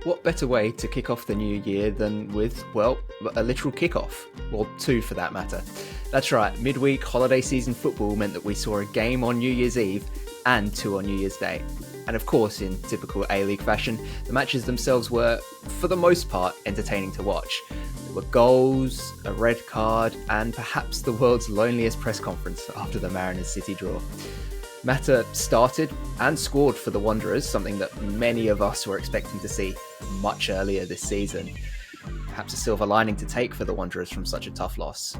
what better way to kick off the new year than with, well, a literal kickoff, or two for that matter. That's right, midweek holiday season football meant that we saw a game on New Year's Eve and two on New Year's Day. And of course, in typical A-League fashion, the matches themselves were, for the most part, entertaining to watch. There were goals, a red card, and perhaps the world's loneliest press conference after the Mariners City draw. Mata started and scored for the Wanderers, something that many of us were expecting to see much earlier this season. Perhaps a silver lining to take for the Wanderers from such a tough loss.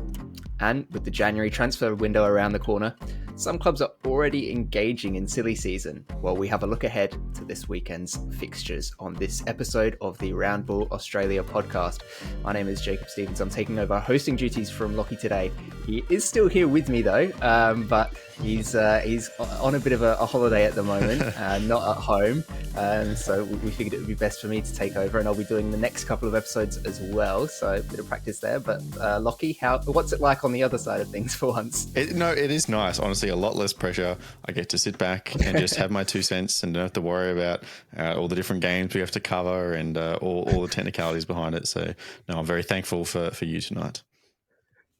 And with the January transfer window around the corner, some clubs are already engaging in silly season. Well, we have a look ahead to this weekend's fixtures on this episode of the Round Ball Australia podcast. My name is Jacob Stevens. I'm taking over hosting duties from Lachie today. He is still here with me though, but he's on a bit of a holiday at the moment, not at home. So we figured it would be best for me to take over, and I'll be doing the next couple of episodes as well. So a bit of practice there. But Lachie, what's it like on the other side of things for once? It is nice. Honestly, a lot less pressure. I get to sit back and just have my 2 cents and don't have to worry about all the different games we have to cover and all the technicalities behind it. So no, I'm very thankful for you tonight.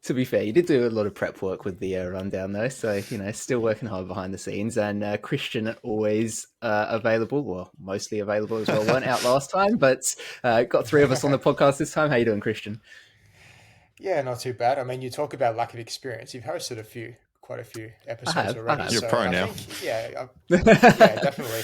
To be fair, you did do a lot of prep work with the rundown though, so still working hard behind the scenes. And Christian always available, well, mostly available as well. Weren't out last time, but got three of us on the podcast this time. How you doing, Christian? Yeah, not too bad. I mean, you talk about lack of experience. You've hosted quite a few episodes already. You're pro now. Yeah, definitely.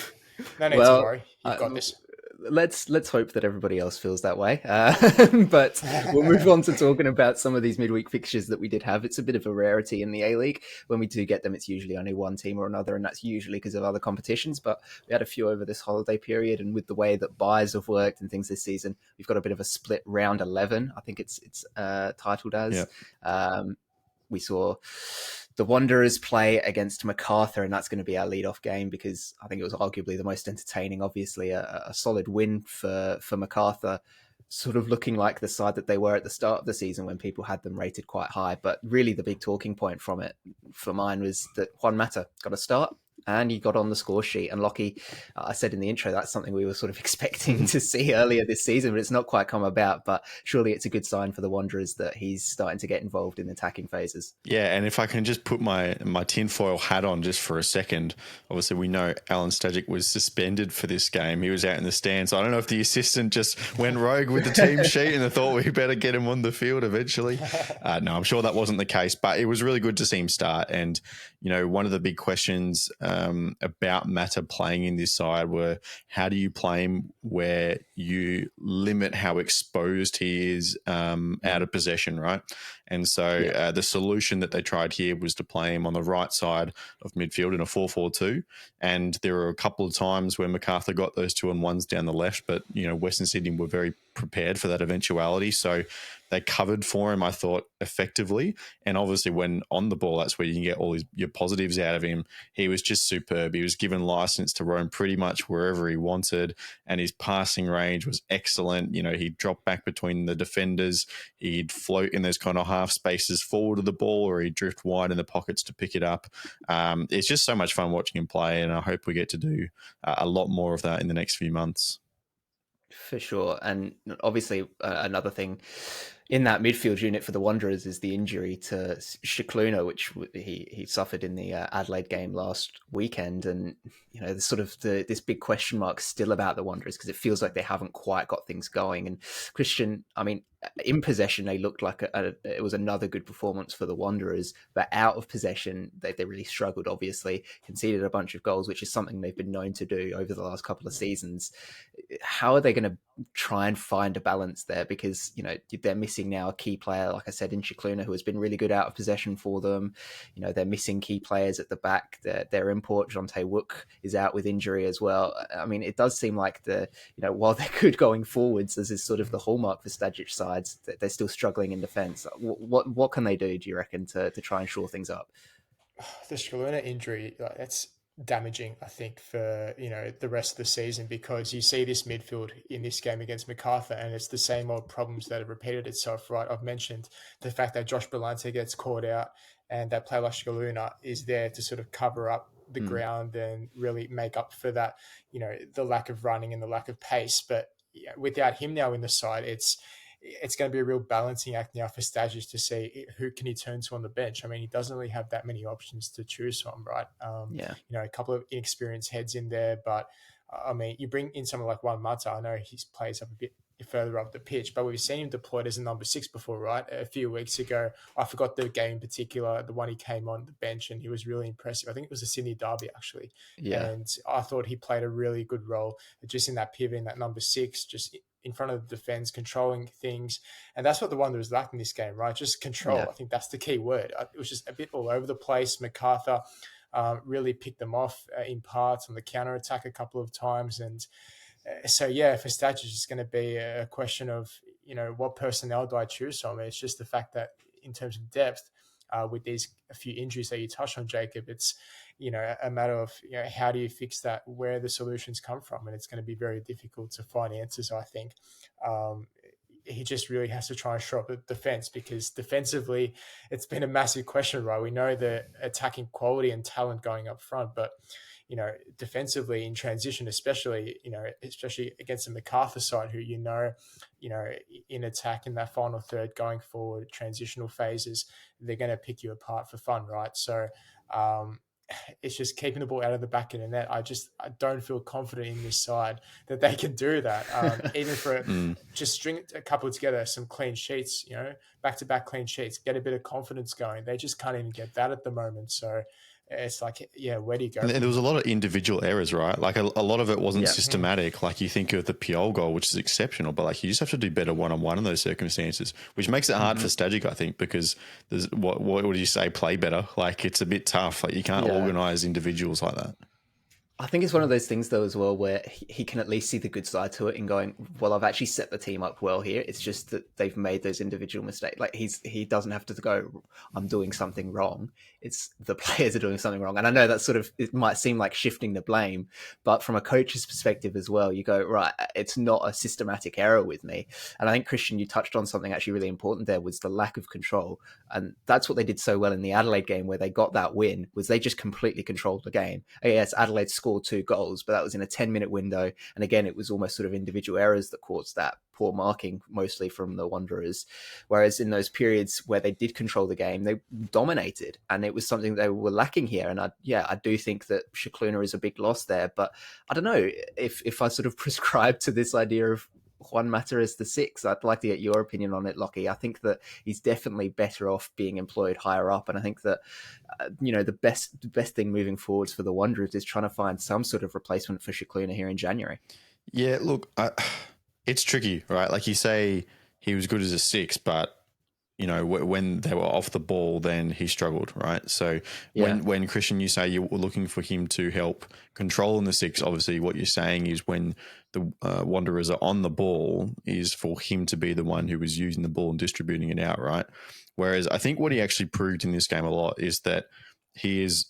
No need to worry. You've got this. Let's hope that everybody else feels that way. But we'll move on to talking about some of these midweek fixtures that we did have. It's a bit of a rarity in the A-League. When we do get them, it's usually only one team or another, and that's usually because of other competitions. But we had a few over this holiday period, and with the way that buys have worked and things this season, we've got a bit of a split round 11. I think it's titled as. Yeah. We saw the Wanderers play against MacArthur, and that's going to be our lead-off game because I think it was arguably the most entertaining. Obviously, a solid win for MacArthur, sort of looking like the side that they were at the start of the season when people had them rated quite high. But really the big talking point from it for mine was that Juan Mata got a start and he got on the score sheet. And Lachie, I said in the intro, that's something we were sort of expecting to see earlier this season, but it's not quite come about. But surely it's a good sign for the Wanderers that he's starting to get involved in the attacking phases. Yeah, and if I can just put my tinfoil hat on just for a second, obviously we know Alan Stajic was suspended for this game. He was out in the stands. I don't know if the assistant just went rogue with the team sheet and they thought we better get him on the field eventually. No, I'm sure that wasn't the case, but it was really good to see him start. And, one of the big questions about Mata playing in this side were how do you play him where you limit how exposed he is out of possession, right? And so the solution that they tried here was to play him on the right side of midfield in a 4-4-2. And there were a couple of times where MacArthur got those 2-on-1s down the left, but, Western Sydney were very prepared for that eventuality. So they covered for him, I thought, effectively. And obviously when on the ball, that's where you can get all your positives out of him. He was just superb. He was given license to roam pretty much wherever he wanted. And his passing range was excellent. He'd drop back between the defenders. He'd float in those kind of half spaces forward of the ball, or he'd drift wide in the pockets to pick it up. It's just so much fun watching him play. And I hope we get to do a lot more of that in the next few months. For sure. And obviously another thing in that midfield unit for the Wanderers is the injury to Shikluna, which he suffered in the Adelaide game last weekend. And, there's sort of this big question mark still about the Wanderers because it feels like they haven't quite got things going. And Christian, I mean, in possession, they looked like it was another good performance for the Wanderers, but out of possession, they really struggled, obviously, conceded a bunch of goals, which is something they've been known to do over the last couple of seasons. How are they going to try and find a balance there? Because, they're missing now a key player, like I said, in Shikluna, who has been really good out of possession for them. They're missing key players at the back. Their import, Jonte Wook, is out with injury as well. I mean, it does seem like while they're good going forwards, this is sort of the hallmark for Stajic sides, that they're still struggling in defence. What can they do you reckon, to try and shore things up? The Shikluna injury, that's damaging, I think, for the rest of the season, because you see this midfield in this game against MacArthur and it's the same old problems that have repeated itself, right? I've mentioned the fact that Josh Belante gets caught out and that player like Shikluna is there to sort of cover up the ground and really make up for that, the lack of running and the lack of pace. But without him now in the side, it's going to be a real balancing act now for Stages to see who can he turn to on the bench. I mean, he doesn't really have that many options to choose from, right? Yeah. A couple of inexperienced heads in there, but I mean, you bring in someone like Juan Mata. I know he plays up a bit further up the pitch, but we've seen him deployed as a number 6 before, right? A few weeks ago, I forgot the game in particular, the one he came on the bench and he was really impressive. I think it was the Sydney Derby actually, Yeah. and I thought he played a really good role just in that pivot, in that number 6, just in front of the defense, controlling things. And that's what the Wanderers lacked in this game, right? Just control. Yeah. I think that's the key word. It was just a bit all over the place. MacArthur really picked them off in parts on the counter attack a couple of times. And so, yeah, for Stats, it's just going to be a question of, what personnel do I choose from? It's just the fact that in terms of depth, with these a few injuries that you touched on, Jacob, it's, a matter of, how do you fix that, where the solutions come from? And it's going to be very difficult to find answers, I think. He just really has to try and shore up the defense, because defensively, it's been a massive question, right? We know the attacking quality and talent going up front, but defensively in transition, especially against the MacArthur side, who in attack in that final third going forward, transitional phases, they're going to pick you apart for fun, right? So it's just keeping the ball out of the back of the net. I don't feel confident in this side that they can do that. Even for just string a couple together, some clean sheets, back-to-back clean sheets, get a bit of confidence going. They just can't even get that at the moment. So it's like, where do you go? And there was a lot of individual errors, right? Like a lot of it wasn't Yeah. systematic. Like you think of the Piol goal, which is exceptional, but like you just have to do better one-on-one in those circumstances, which makes it hard for Stagic, I think, because there's what would you say? Play better. Like it's a bit tough. Like you can't organize individuals like that. I think it's one of those things, though, as well, where he can at least see the good side to it and going, well, I've actually set the team up well here. It's just that they've made those individual mistakes. Like he doesn't have to go, I'm doing something wrong. It's the players are doing something wrong. And I know that it might seem like shifting the blame, but from a coach's perspective as well, you go, right, it's not a systematic error with me. And I think, Christian, you touched on something actually really important there, was the lack of control. And that's what they did so well in the Adelaide game, where they got that win, was they just completely controlled the game. Yes, Adelaide scored 2 goals, but that was in a 10-minute window. And again, it was almost sort of individual errors that caused that, poor marking mostly from the Wanderers. Whereas in those periods where they did control the game, they dominated, and it was something they were lacking here. And I do think that Scicluna is a big loss there, but I don't know if I sort of prescribe to this idea of Juan Mata as the 6. I'd like to get your opinion on it, Lachie. I think that he's definitely better off being employed higher up, and I think that the best thing moving forwards for the Wanderers is trying to find some sort of replacement for Scicluna here in January. Yeah, look, it's tricky, right? Like you say, he was good as a 6, but when they were off the ball, then he struggled, right? So when Christian, you say you were looking for him to help control in the 6, obviously what you're saying is when the Wanderers are on the ball is for him to be the one who was using the ball and distributing it out, right? Whereas I think what he actually proved in this game a lot is that he is,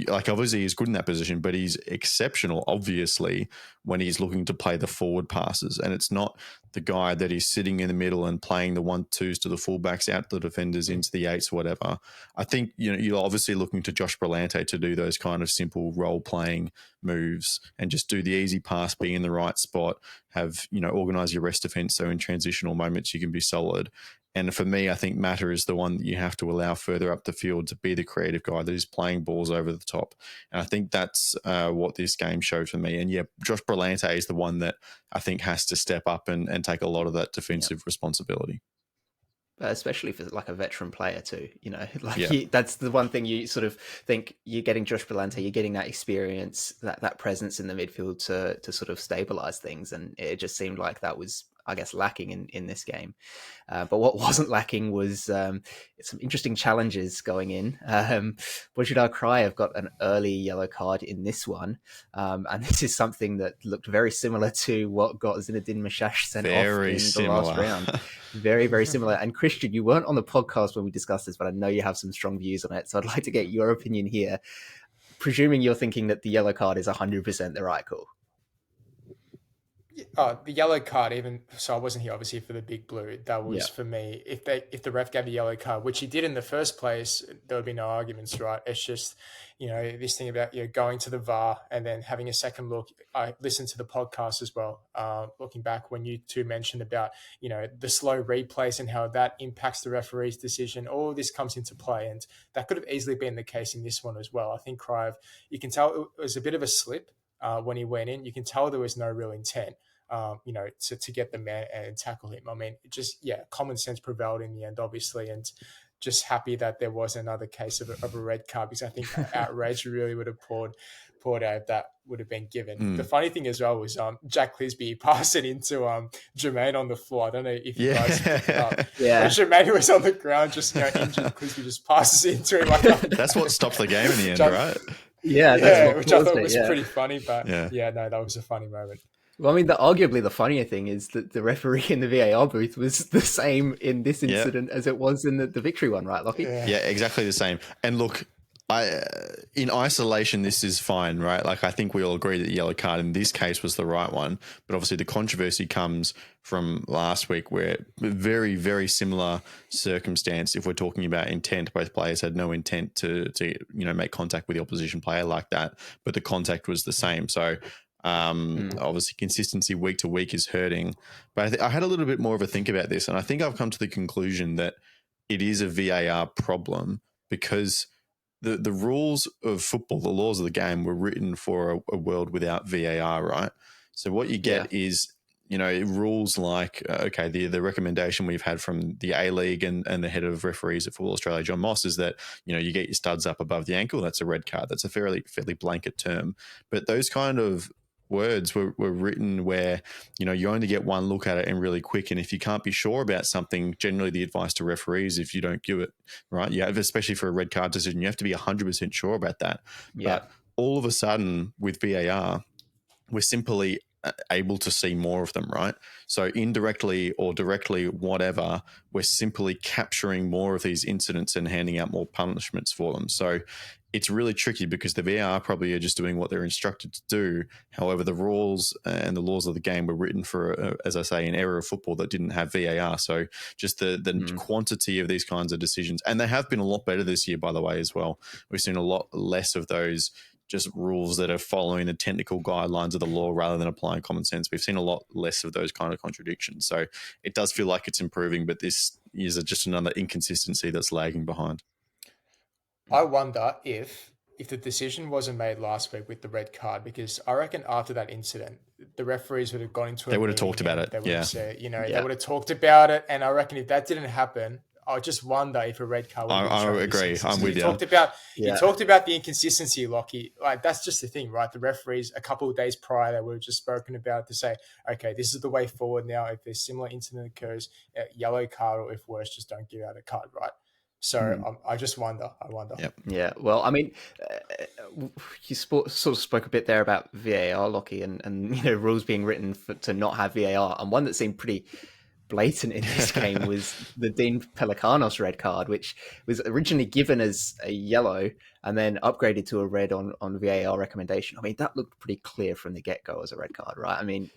like, obviously he's good in that position, but he's exceptional, obviously, when he's looking to play the forward passes. And it's not the guy that is sitting in the middle and playing the 1-2s to the fullbacks, out the defenders into the 8s, whatever. I think, you're obviously looking to Josh Brillante to do those kind of simple role-playing moves and just do the easy pass, be in the right spot, have, organise your rest defence so in transitional moments you can be solid. And for me, I think Mata is the one that you have to allow further up the field to be the creative guy that is playing balls over the top. And I think that's what this game showed for me. And Josh Brillante is the one that I think has to step up and take a lot of that defensive responsibility. Especially for like a veteran player too, that's the one thing you sort of think, you're getting Josh Brillante, you're getting that experience, that presence in the midfield to sort of stabilize things. And it just seemed like that was, I guess, lacking in this game. But what wasn't lacking was some interesting challenges going in. Bujidar Cry have got an early yellow card in this one. And this is something that looked very similar to what got Zinedine Mashash sent off in the last round. Very, very similar. And Christian, you weren't on the podcast when we discussed this, but I know you have some strong views on it. So I'd like to get your opinion here. Presuming you're thinking that the yellow card is 100% the right call. the yellow card, even so, I wasn't here obviously for the big blue. That was for me. If the ref gave the yellow card, which he did in the first place, there would be no arguments, right? It's just this thing about going to the VAR and then having a second look. I listened to the podcast as well, looking back when you two mentioned about the slow replays and how that impacts the referee's decision. All of this comes into play, and that could have easily been the case in this one as well. I think Crive, you can tell it was a bit of a slip. When he went in, you can tell there was no real intent, to get the man and tackle him. I mean, common sense prevailed in the end, obviously, and just happy that there was another case of a red card, because I think outrage really would have poured out if that would have been given. The funny thing as well was Jack Clisby passed it into Jermaine on the floor. I don't know if you guys picked it up. Yeah. Jermaine was on the ground, just injured. Clisby just passes it into him. That's what stopped the game in the end, right? Yeah, which I thought was pretty funny, but no, that was a funny moment. Well, I mean, arguably the funnier thing is that the referee in the VAR booth was the same in this incident as it was in the victory one, right, Lachie? Yeah, exactly the same. And look, in isolation, this is fine, right? Like, I think we all agree that the yellow card in this case was the right one. But obviously the controversy comes from last week, where very, very similar circumstance. If we're talking about intent, both players had no intent to make contact with the opposition player like that, but the contact was the same. So obviously consistency week to week is hurting. But I had a little bit more of a think about this, and I think I've come to the conclusion that it is a VAR problem, because the rules of football, the laws of the game, were written for a world without VAR, right? So what you get is, rules like, the recommendation we've had from the A-League and the head of referees at Football Australia, John Moss, is that, you get your studs up above the ankle, that's a red card. That's a fairly blanket term. But those kind of words were written where, you only get one look at it and really quick. And if you can't be sure about something, generally the advice to referees, if you don't give it, right, especially for a red card decision, you have to be 100% sure about that. Yeah. But all of a sudden with VAR, we're simply able to see more of them, right? So indirectly or directly, whatever, we're simply capturing more of these incidents and handing out more punishments for them. So it's really tricky, because the VAR probably are just doing what they're instructed to do. However, the rules and the laws of the game were written for, as I say, an era of football that didn't have VAR. So just the quantity of these kinds of decisions, and they have been a lot better this year, by the way, as well. We've seen a lot less of those just rules that are following the technical guidelines of the law rather than applying common sense. We've seen a lot less of those kind of contradictions. So it does feel like it's improving, but this is just another inconsistency that's lagging behind. I wonder if the decision wasn't made last week with the red card, because I reckon after that incident, the referees would have gone into They would have talked about it. They would have said, they would have talked about it. And I reckon if that didn't happen, I just wonder if a red card would have been shown. I agree. I'm with you. You talked about the inconsistency, Lachie. Like, that's just the thing, right? The referees, a couple of days prior, they would have just spoken about it to say, okay, this is the way forward now. If there's similar incident occurs, yellow card, or if worse, just don't give out a card, right? So I just wonder. Yep. Yeah. Well, I mean, you sort of spoke a bit there about VAR, Lachie, and rules being written to not have VAR. And one that seemed pretty blatant in this game was the Dean Pelikanos red card, which was originally given as a yellow and then upgraded to a red on VAR recommendation. I mean, that looked pretty clear from the get-go as a red card, right? I mean,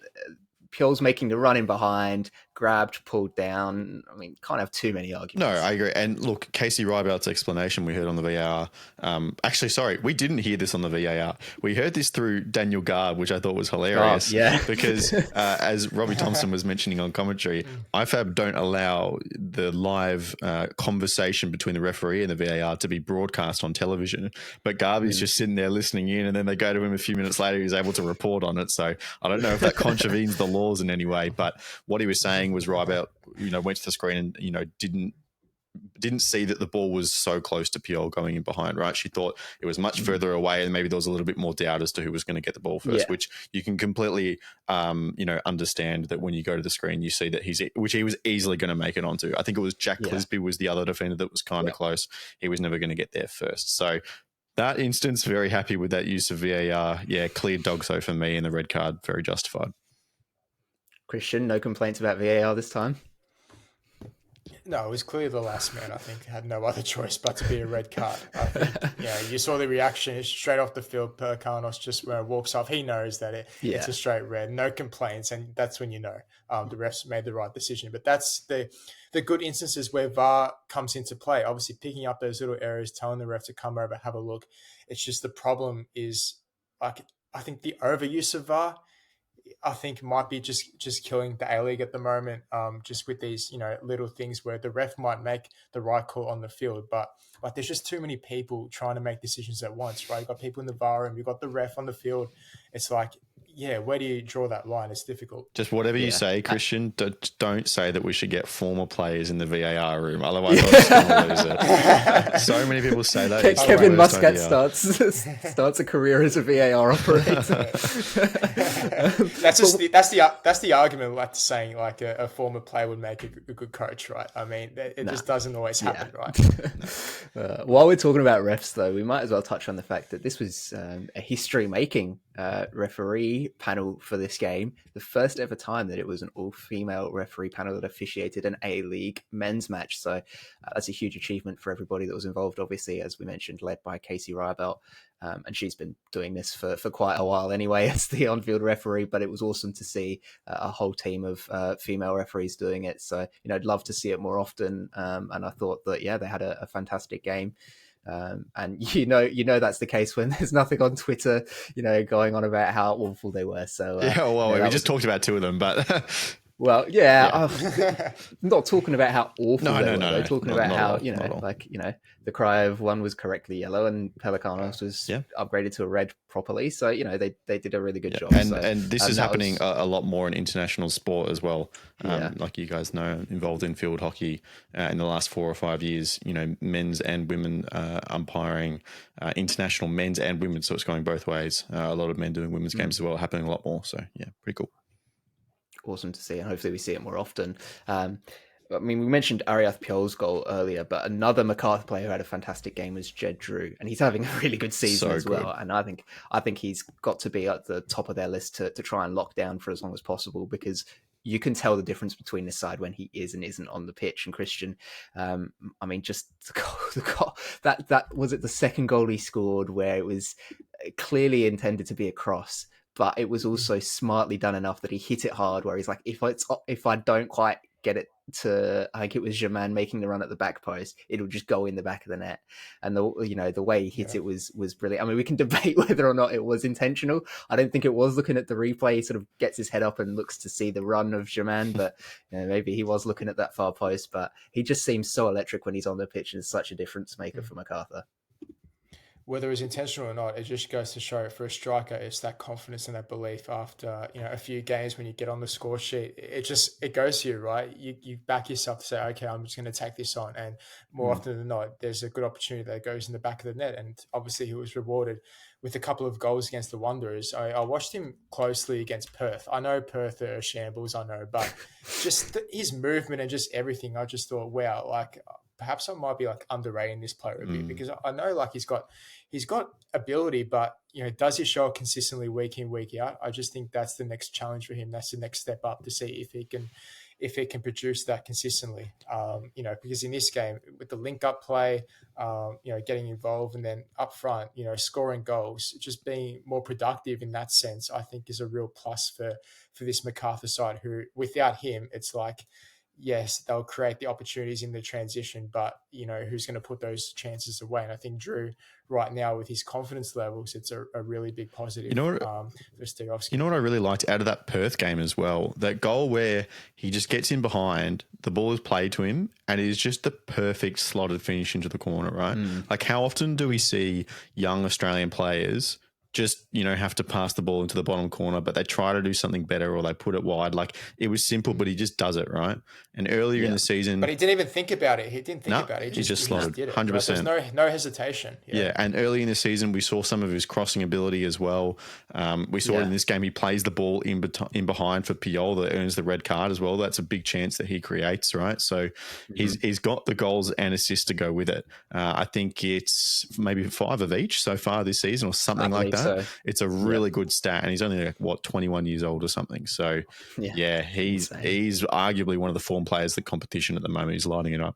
Puel's making the run in behind, grabbed, pulled down. I mean, can't have too many arguments. No, I agree. And look, Casey Rybout's explanation we heard on the VAR. Actually, sorry, we didn't hear this on the VAR. We heard this through Daniel Garb, which I thought was hilarious. Because as Robbie Thompson was mentioning on commentary, IFAB don't allow the live conversation between the referee and the VAR to be broadcast on television. But Garb is just sitting there listening in, and then they go to him a few minutes later. He's able to report on it. So I don't know if that contravenes the laws in any way. But what he was saying was Rybout, went to the screen and, didn't see that the ball was so close to Puel going in behind, right? She thought it was much further away, and maybe there was a little bit more doubt as to who was going to get the ball first, which you can completely, understand that when you go to the screen, you see that he was easily going to make it onto. I think it was Jack Clisby was the other defender that was kind of close. He was never going to get there first. So that instance, very happy with that use of VAR. Yeah, clear dog so for me, and the red card, very justified. Christian, no complaints about VAR this time? No, it was clearly the last man. I think had no other choice but to be a red card. I think you saw the reaction straight off the field. Perkanos just walks off. He knows that it's a straight red, no complaints, and that's when the refs made the right decision. But that's the good instances where VAR comes into play. Obviously, picking up those little errors, telling the ref to come over, have a look. It's just the problem is like I think the overuse of VAR. I think might be just killing the A-League at the moment, just with these, little things where the ref might make the right call on the field, but like there's just too many people trying to make decisions at once, right? You've got people in the VAR room, you've got the ref on the field. It's like, where do you draw that line? It's difficult. Just whatever you say, Christian, don't say that we should get former players in the VAR room. Otherwise, I'm just going to lose it. So many people say that. Kevin Muscat starts a career as a VAR operator. That's the argument like to saying like a former player would make a good coach, right? I mean, it just doesn't always happen, right? While we're talking about refs, though, we might as well touch on the fact that this was a history-making referee panel for this game. The first ever time that it was an all-female referee panel that officiated an A-League men's match. So that's a huge achievement for everybody that was involved, obviously, as we mentioned, led by Casey Rybelt. And she's been doing this for quite a while anyway as the on-field referee, but it was awesome to see a whole team of female referees doing it. So, I'd love to see it more often. And I thought that, they had a fantastic game. And that's the case when there's nothing on Twitter, going on about how awful they were. So we just talked about two of them, but well, I'm not talking about how awful they were. They're talking about how the cry of one was correctly yellow and Pelikanos was upgraded to a red properly. So they did a really good job. And this is happening a lot more in international sport as well. Like you guys know, involved in field hockey in the last 4 or 5 years. Men's and women umpiring, international men's and women. So it's going both ways. A lot of men doing women's games as well, happening a lot more. So pretty cool. Awesome to see, and hopefully we see it more often. We mentioned Ariath Pjol's goal earlier, but another MacArthur player who had a fantastic game was Jed Drew, and he's having a really good season as well. And I think he's got to be at the top of their list to try and lock down for as long as possible, because you can tell the difference between this side when he is and isn't on the pitch. And Christian, just the goal, that was it. The second goal he scored, where it was clearly intended to be a cross, but it was also smartly done enough that he hit it hard, where he's like, if I don't quite get it to, I think it was Germain making the run at the back post, it'll just go in the back of the net. And the way he hit it was brilliant. We can debate whether or not it was intentional. I don't think it was. Looking at the replay, he sort of gets his head up and looks to see the run of Germain, but maybe he was looking at that far post. But he just seems so electric when he's on the pitch and is such a difference maker for MacArthur. Whether it's intentional or not, it just goes to show for a striker, it's that confidence and that belief after a few games when you get on the score sheet. It goes to you, right? You back yourself to say, okay, I'm just going to take this on, and more often than not, there's a good opportunity that goes in the back of the net. And obviously, he was rewarded with a couple of goals against the Wanderers. I watched him closely against Perth. I know Perth are shambles, but just his movement and just everything, I just thought, wow, like perhaps I might be like underrating this player a bit, because I know like he's got ability, but does he show it consistently week in, week out? I just think that's the next challenge for him. That's the next step up to see if he can produce that consistently. Because in this game with the link up play, getting involved, and then up front, scoring goals, just being more productive in that sense, I think is a real plus for this MacArthur side, who without him, it's like, yes, they'll create the opportunities in the transition, but who's going to put those chances away? And I think Drew, right now, with his confidence levels, it's a really big positive. For Stigovski. You know what I really liked out of that Perth game as well? That goal where he just gets in behind, the ball is played to him, and it is just the perfect slotted finish into the corner, right? Like, how often do we see young Australian players just, have to pass the ball into the bottom corner, but they try to do something better or they put it wide? Like, it was simple, but he just does it, right? And earlier in the season... But he didn't even think about it. He didn't think about it. He just slotted, did it, 100%. Right? There's no hesitation. Yeah, and early in the season, we saw some of his crossing ability as well. We saw it in this game. He plays the ball in behind for Pjol that earns the red card as well. That's a big chance that he creates, right? So he's got the goals and assists to go with it. I think it's maybe 5 of each so far this season or something like that. so. It's a really good stat, and he's only like, what, 21 years old or something. So yeah, he's arguably one of the form players of the competition at the moment. He's lighting it up.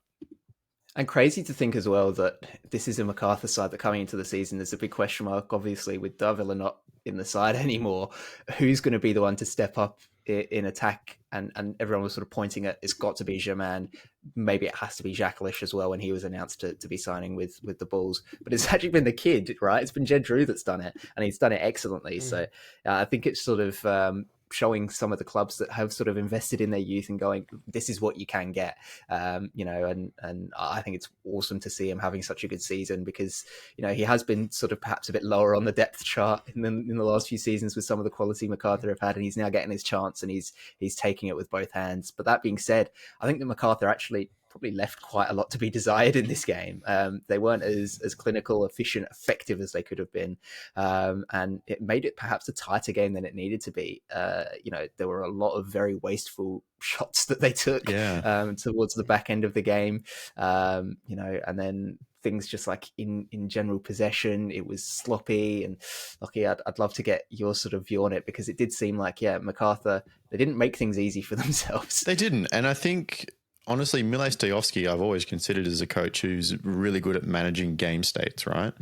And crazy to think as well that this is a MacArthur side that coming into the season, there's a big question mark, obviously, with Avil not in the side anymore. Who's going to be the one to step up in attack? And everyone was sort of pointing at, it's got to be Germain. Maybe it has to be Jacques as well when he was announced to be signing with the Bulls. But it's actually been the kid, right? It's been Jed Drew that's done it, and he's done it excellently. So I think it's sort of showing some of the clubs that have sort of invested in their youth and going, this is what you can get, and I think it's awesome to see him having such a good season, because, he has been sort of perhaps a bit lower on the depth chart in the last few seasons with some of the quality MacArthur have had, and he's now getting his chance and he's taking it with both hands. But that being said, I think that MacArthur actually probably left quite a lot to be desired in this game. They weren't as clinical, efficient, effective as they could have been. And it made it perhaps a tighter game than it needed to be. There were a lot of very wasteful shots that they took towards the back end of the game. And then things just like in general possession, it was sloppy. And Lachie, I'd love to get your sort of view on it, because it did seem like, MacArthur, they didn't make things easy for themselves. They didn't. And I think, honestly, Mile Stojovski, I've always considered as a coach who's really good at managing game states, right?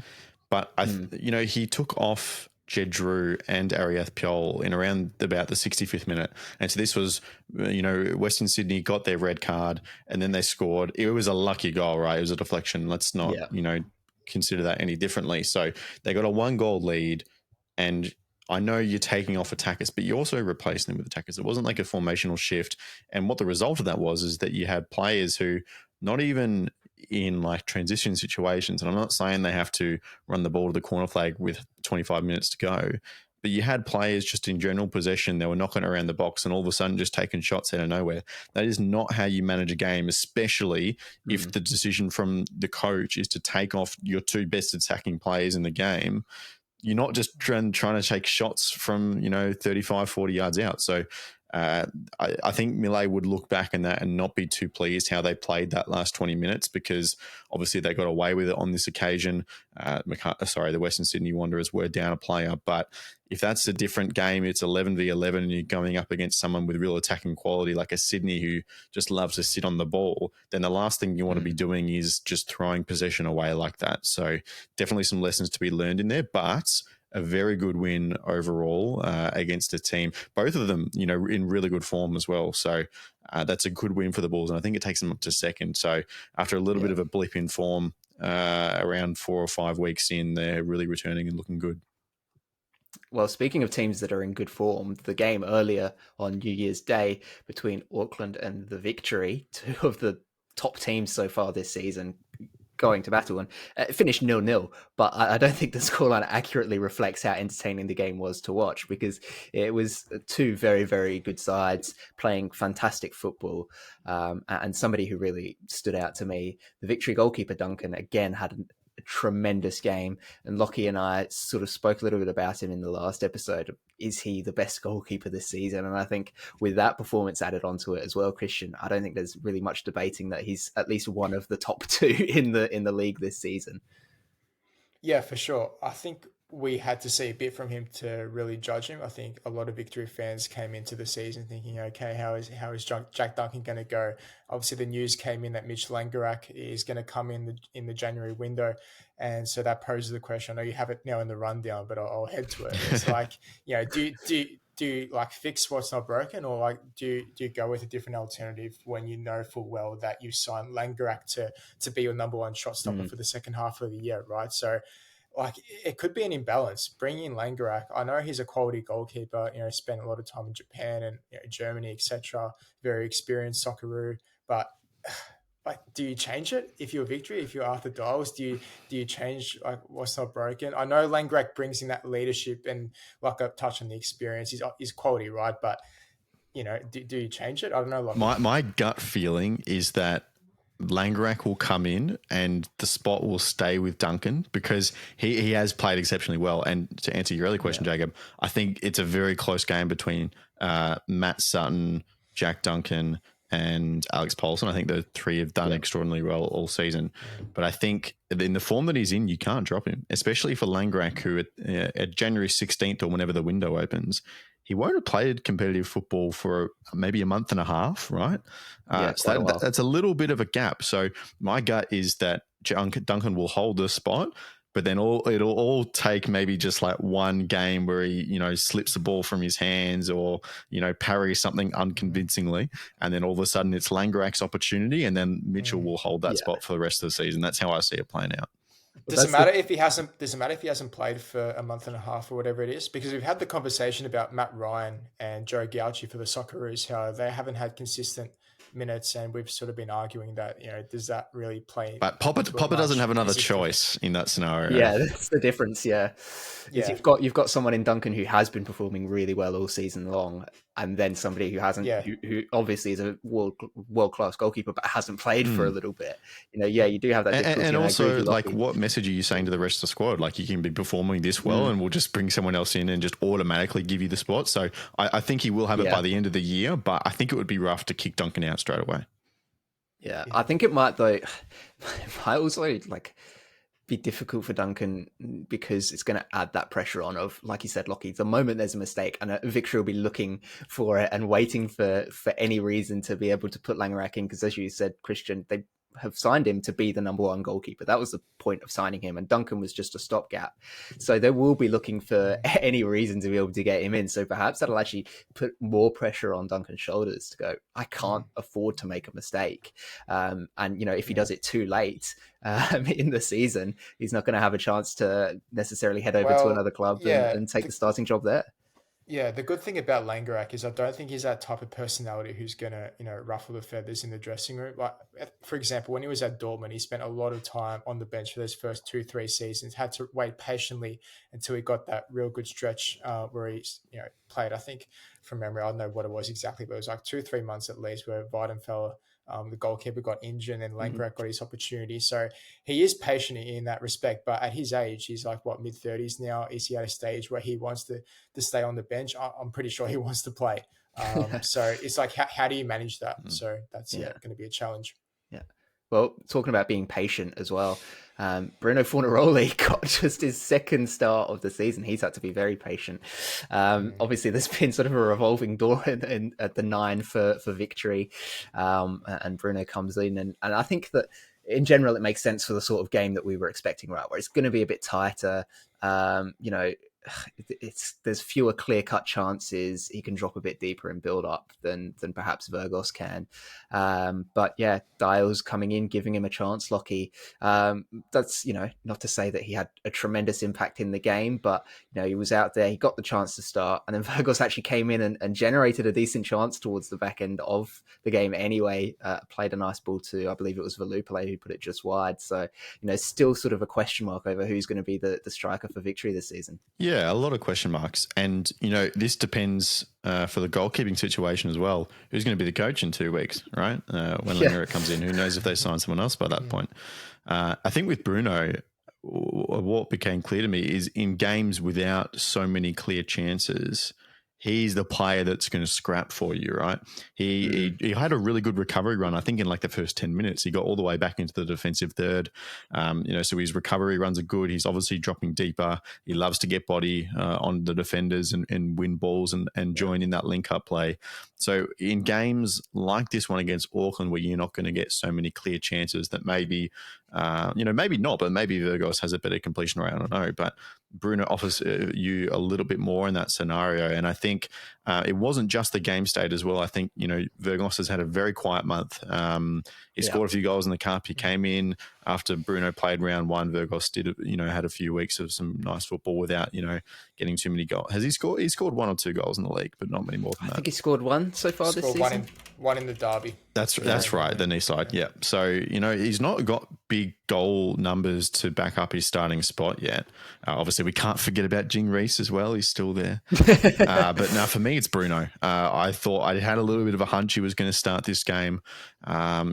But, he took off Jed Drew and Ariath Piol in around about the 65th minute. And so this was, Western Sydney got their red card and then they scored. It was a lucky goal, right? It was a deflection. Let's not, consider that any differently. So they got a 1-goal lead, and I know you're taking off attackers, but you also replacing them with attackers. It wasn't like a formational shift. And what the result of that was is that you had players who, not even in like transition situations, and I'm not saying they have to run the ball to the corner flag with 25 minutes to go, but you had players just in general possession, they were knocking around the box and all of a sudden just taking shots out of nowhere. That is not how you manage a game, especially if the decision from the coach is to take off your 2 best attacking players in the game. You're not just trying to take shots from, 35, 40 yards out. So I think Mile would look back in that and not be too pleased how they played that last 20 minutes, because obviously they got away with it on this occasion. The Western Sydney Wanderers were down a player, but if that's a different game, it's 11v11 and you're going up against someone with real attacking quality like a Sydney who just loves to sit on the ball, then the last thing you want to be doing is just throwing possession away like that. So definitely some lessons to be learned in there, but a very good win overall against a team, both of them, in really good form as well. So that's a good win for the Bulls, and I think it takes them up to second. So after a little bit of a blip in form, around 4 or 5 weeks in, they're really returning and looking good. Well, speaking of teams that are in good form, the game earlier on New Year's Day between Auckland and the Victory, 2 of the top teams so far this season, going to battle, and it finished 0-0. But I don't think the scoreline accurately reflects how entertaining the game was to watch, because it was 2 very, very good sides playing fantastic football. And somebody who really stood out to me, the Victory goalkeeper Duncan, again had a tremendous game, and Lachie and I sort of spoke a little bit about him in the last episode. Is he the best goalkeeper this season? And I think with that performance added onto it as well, Christian, I don't think there's really much debating that he's at least one of the top 2 in the league this season. Yeah, for sure. I think we had to see a bit from him to really judge him. I think a lot of Victory fans came into the season thinking, okay, how is Jack Duncan going to go? Obviously, the news came in that Mitch Langerak is going to come in the January window, and so that poses the question. I know you have it now in the rundown, but I'll head to it. It's like, do you like fix what's not broken, or like do you go with a different alternative when you know full well that you signed Langerak to be your number 1 shot stopper for the second half of the year, right? So like it could be an imbalance. Bringing in Langerak, I know he's a quality goalkeeper, spent a lot of time in Japan and Germany, etc. Very experienced Socceroo, but like, do you change it if you're Victory? If you're Arthur Dials, do you change like what's not broken? I know Langerak brings in that leadership and like a touch on the experience. He's quality, right? But do you change it? I don't know. Like my gut feeling is that Langerak will come in and the spot will stay with Duncan, because he has played exceptionally well. And to answer your earlier question, Jacob, I think it's a very close game between Matt Sutton, Jack Duncan, and Alex Paulson. I think the three have done extraordinarily well all season. But I think in the form that he's in, you can't drop him, especially for Langrak, who at January 16th or whenever the window opens, he won't have played competitive football for maybe a month and a half, right? So that's a little bit of a gap. So my gut is that Duncan will hold the spot, but then it'll all take maybe just like one game where he, slips the ball from his hands or, parries something unconvincingly. And then all of a sudden it's Langrak's opportunity, and then Mitchell will hold that spot for the rest of the season. That's how I see it playing out. Does it matter if he hasn't played for a month and a half or whatever it is? Because we've had the conversation about Matt Ryan and Joe Gauchi for the Socceroos, how they haven't had consistent minutes, and we've sort of been arguing that, does that really play? But Popper doesn't have another choice in that scenario. Yeah, that's the difference. Yeah. You've got someone in Duncan who has been performing really well all season long, and then somebody who hasn't, who obviously is a world class goalkeeper but hasn't played for a little bit. You do have that difficulty. And also, like, what message are you saying to the rest of the squad? Like, you can be performing this well, and we'll just bring someone else in and just automatically give you the spot. So I think he will have it by the end of the year, but I think it would be rough to kick Duncan out straight away. Yeah, I think it might, though. It might also be difficult for Duncan because it's going to add that pressure on of, like you said, Lachie, the moment there's a mistake, and Victory will be looking for it and waiting for any reason to be able to put Langrak in, because as you said, Christian, they have signed him to be the number one goalkeeper. That was the point of signing him, and Duncan was just a stopgap. So they will be looking for any reason to be able to get him in. So perhaps that'll actually put more pressure on Duncan's shoulders to go, I can't afford to make a mistake. And if he does it too late in the season, he's not going to have a chance to necessarily head over to another club and take the starting job there. Yeah, the good thing about Langrak is I don't think he's that type of personality who's going to, ruffle the feathers in the dressing room. Like, for example, when he was at Dortmund, he spent a lot of time on the bench for those first 2-3 seasons, had to wait patiently until he got that real good stretch where he's, played, I think, from memory, I don't know what it was exactly, but it was like 2-3 months at least where Weidenfeller, the goalkeeper, got injured, and then Langrak got his opportunity. So he is patient in that respect, but at his age, he's like, mid-30s now. Is he at a stage where he wants to stay on the bench? I'm pretty sure he wants to play. So it's like, how do you manage that? So that's going to be a challenge. Yeah. Well, talking about being patient as well, Bruno Fornaroli got just his second start of the season. He's had to be very patient. Obviously, there's been sort of a revolving door at the 9 for Victory, and Bruno comes in. And I think that in general, it makes sense for the sort of game that we were expecting, right? Where it's going to be a bit tighter, there's fewer clear-cut chances. He can drop a bit deeper and build up than perhaps Virgos can. But yeah, Dial's coming in, giving him a chance. Lachie, that's not to say that he had a tremendous impact in the game, but he was out there, he got the chance to start, and then Virgos actually came in and generated a decent chance towards the back end of the game anyway. Played a nice ball to, I believe it was Valupale who put it just wide. So still sort of a question mark over who's going to be the striker for Victory this season. Yeah, a lot of question marks. And, this depends for the goalkeeping situation as well. Who's going to be the coach in 2 weeks, right? When Langrak comes in, who knows if they sign someone else by that point. I think with Bruno, what became clear to me is in games without so many clear chances, he's the player that's going to scrap for you, right? He had a really good recovery run. I think in like the first 10 minutes, he got all the way back into the defensive third. So his recovery runs are good. He's obviously dropping deeper. He loves to get body on the defenders and win balls and join in that link-up play. So in games like this one against Auckland, where you're not going to get so many clear chances that maybe, maybe not, but maybe Virgos has a better completion rate. I don't know. But Bruno offers you a little bit more in that scenario. And I think it wasn't just the game state as well. I think, Virgos has had a very quiet month. He scored a few goals in the cup. He came in after Bruno played round 1. Virgos did, had a few weeks of some nice football without, getting too many goals. Has he scored? He scored 1 or 2 goals in the league, but not many more than that. I think he scored 1 so far this season. One in the derby. That's right, the knee side. Yeah. So, he's not got big goal numbers to back up his starting spot yet. Obviously, we can't forget about Jing Reese as well. He's still there. But now for me, it's Bruno. I thought I had a little bit of a hunch he was going to start this game.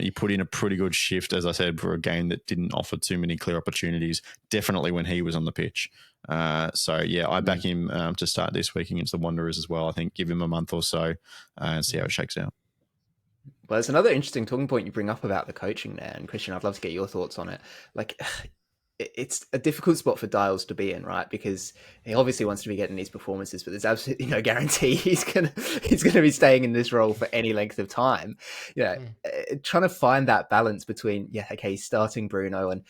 He put in a pretty good shift, as I said, for a game that didn't offer too many clear opportunities, definitely when he was on the pitch. I back him to start this week against the Wanderers as well. I think give him a month or so and see how it shakes out. Well, there's another interesting talking point you bring up about the coaching there, and Christian, I'd love to get your thoughts on it. Like, it's a difficult spot for Dials to be in, right? Because he obviously wants to be getting these performances, but there's absolutely no guarantee he's gonna be staying in this role for any length of time. Trying to find that balance between, yeah, okay, he's starting Bruno, and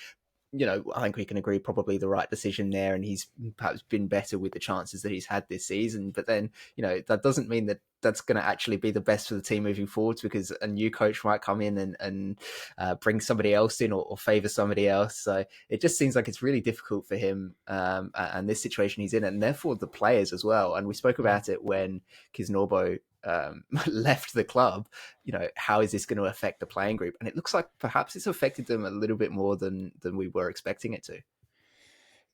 I think we can agree probably the right decision there, and he's perhaps been better with the chances that he's had this season. But then, that doesn't mean that that's going to actually be the best for the team moving forwards, because a new coach might come in and bring somebody else in, or favour somebody else. So it just seems like it's really difficult for him, and this situation he's in, and therefore the players as well. And we spoke about it when Kisnorbo left the club. How is this going to affect the playing group? And it looks like perhaps it's affected them a little bit more than we were expecting it to.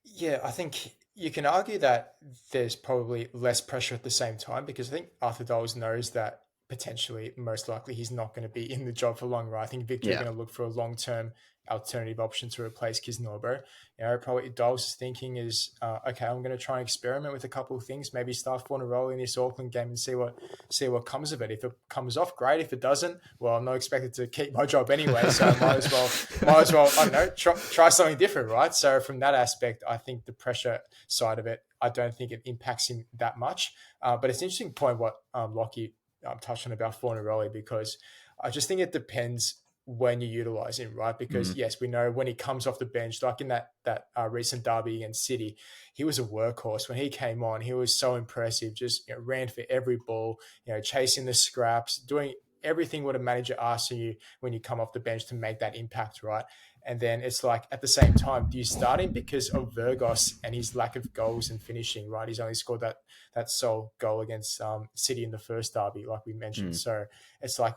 Yeah, I think you can argue that there's probably less pressure at the same time, because I think Arthur Doles knows that potentially, most likely, he's not going to be in the job for long, right? I think Victor are Yeah. going to look for a long-term alternative option to replace Kisnorbo. Probably Doles' thinking is, okay, I'm going to try and experiment with a couple of things, maybe start Fornaroli in this Auckland game and see what comes of it. If it comes off, great. If it doesn't, well, I'm not expected to keep my job anyway, so I might as well, I don't know, try something different, right? So from that aspect, I think the pressure side of it, I don't think it impacts him that much. But it's an interesting point what Lachie touched on about Fornaroli, because I just think it depends when you utilize him, right? Because yes, we know when he comes off the bench, like in that recent derby against City, he was a workhorse. When he came on, he was so impressive. Just ran for every ball, chasing the scraps, doing everything what a manager asks of you when you come off the bench to make that impact, right? And then it's like, at the same time, do you start him because of Virgos and his lack of goals and finishing, right? He's only scored that sole goal against City in the first derby, like we mentioned. So it's like,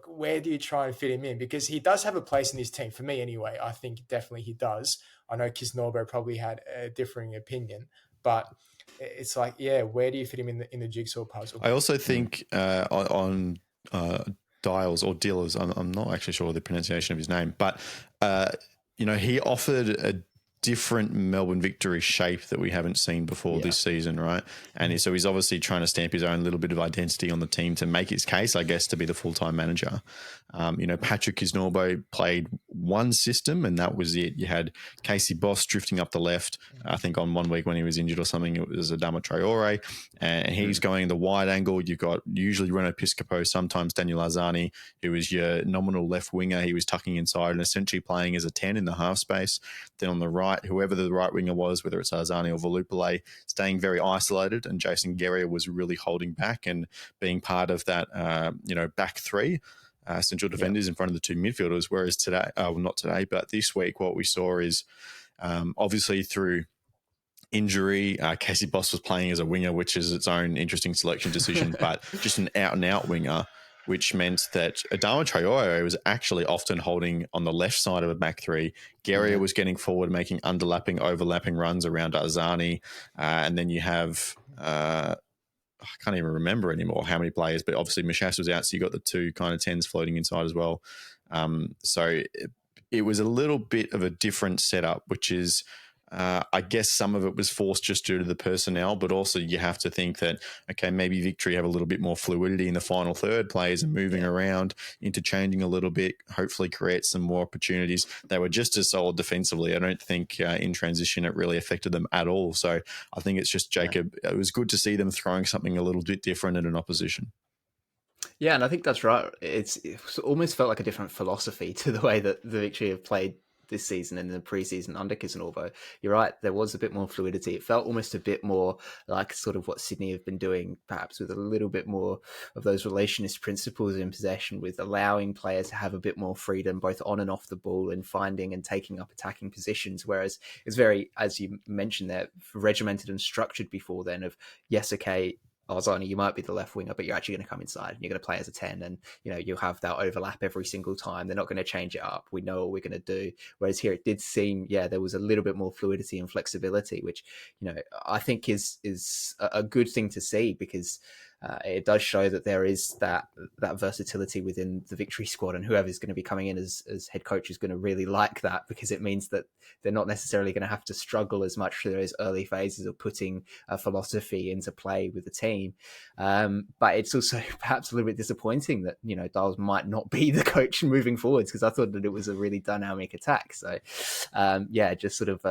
where do you try and fit him in? Because he does have a place in this team, for me anyway. I think definitely he does. I know Kisnorbo probably had a differing opinion, but it's like, yeah, where do you fit him in the jigsaw puzzle? I also think on Dials or Dillers, I'm not actually sure the pronunciation of his name, but he offered a different Melbourne Victory shape that we haven't seen before this season, right? And so he's obviously trying to stamp his own little bit of identity on the team to make his case, I guess, to be the full-time manager. Patrick Kisnorbo played one system, and that was it. You had Casey Boss drifting up the left. I think on one week when he was injured or something, it was Adama Traore, and he's going the wide angle. You've got usually Reno Piscopo, sometimes Daniel Arzani, who was your nominal left winger. He was tucking inside and essentially playing as a 10 in the half space. Then on the right, whoever the right winger was, whether it's Arzani or Volupale, staying very isolated, and Jason Guerrier was really holding back and being part of that, back three. Central defenders in front of the two midfielders. Whereas today, not today, but this week, what we saw is obviously through injury, Casey Boss was playing as a winger, which is its own interesting selection decision, but just an out-and-out winger, which meant that Adama Traore was actually often holding on the left side of a back three. Guerrier was getting forward, making overlapping runs around Arzani. And then you have... I can't even remember anymore how many players, but obviously Mashas was out, so you got the two kind of 10s floating inside as well. So it was a little bit of a different setup, which is, I guess some of it was forced just due to the personnel, but also you have to think that, okay, maybe Victory have a little bit more fluidity in the final third. Players are moving around, interchanging a little bit, hopefully create some more opportunities. They were just as solid defensively. I don't think in transition it really affected them at all. So I think it's just Jacob. It was good to see them throwing something a little bit different at an opposition. Yeah, and I think that's right. It's almost felt like a different philosophy to the way that the Victory have played this season and in the preseason under Kisnorbo. You're right, there was a bit more fluidity. It felt almost a bit more like sort of what Sydney have been doing, perhaps with a little bit more of those relationist principles in possession, with allowing players to have a bit more freedom, both on and off the ball, and finding and taking up attacking positions. Whereas it's very, as you mentioned there, regimented and structured before then of, yes, okay, Arzani, you might be the left winger, but you're actually going to come inside and you're going to play as a 10, and you'll have that overlap every single time. They're not going to change it up. We know what we're going to do. Whereas here it did seem, there was a little bit more fluidity and flexibility, which I think is a good thing to see, because it does show that there is that versatility within the Victory squad, and whoever's going to be coming in as head coach is going to really like that, because it means that they're not necessarily going to have to struggle as much through those early phases of putting a philosophy into play with the team. But it's also perhaps a little bit disappointing that, Dials might not be the coach moving forwards, because I thought that it was a really dynamic attack. So just sort of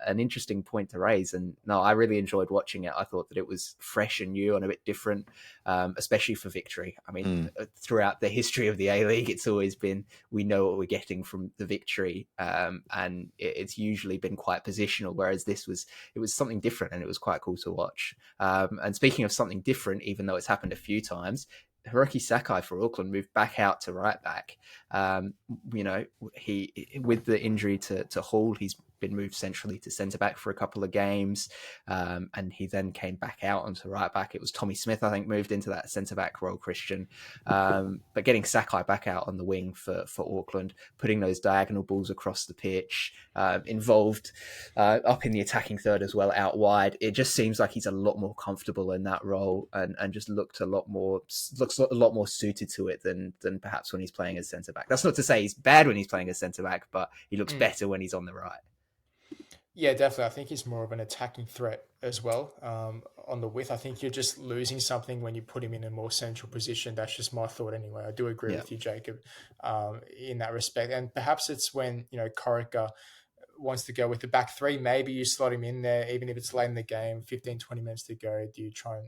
an interesting point to raise. And no, I really enjoyed watching it. I thought that it was fresh and new and a bit different, especially for Victory. I mean, throughout the history of the A-League, it's always been, we know what we're getting from the Victory, and it's usually been quite positional, whereas it was something different, and it was quite cool to watch. And speaking of something different, even though it's happened a few times, Hiroki Sakai for Auckland moved back out to right back. He, with the injury to Hall, he's been moved centrally to centre back for a couple of games, and he then came back out onto right back. It was Tommy Smith, I think, moved into that centre back role, Christian. But getting Sakai back out on the wing for Auckland, putting those diagonal balls across the pitch, involved up in the attacking third as well, out wide. It just seems like he's a lot more comfortable in that role, and just looks a lot more suited to it than perhaps when he's playing as centre back. That's not to say he's bad when he's playing as centre back, but he looks better when he's on the right. Yeah, definitely. I think he's more of an attacking threat as well. On the width, I think you're just losing something when you put him in a more central position. That's just my thought anyway. I do agree with you, Jacob, in that respect. And perhaps it's when, Corica wants to go with the back three, maybe you slot him in there, even if it's late in the game, 15, 20 minutes to go. Do you try and,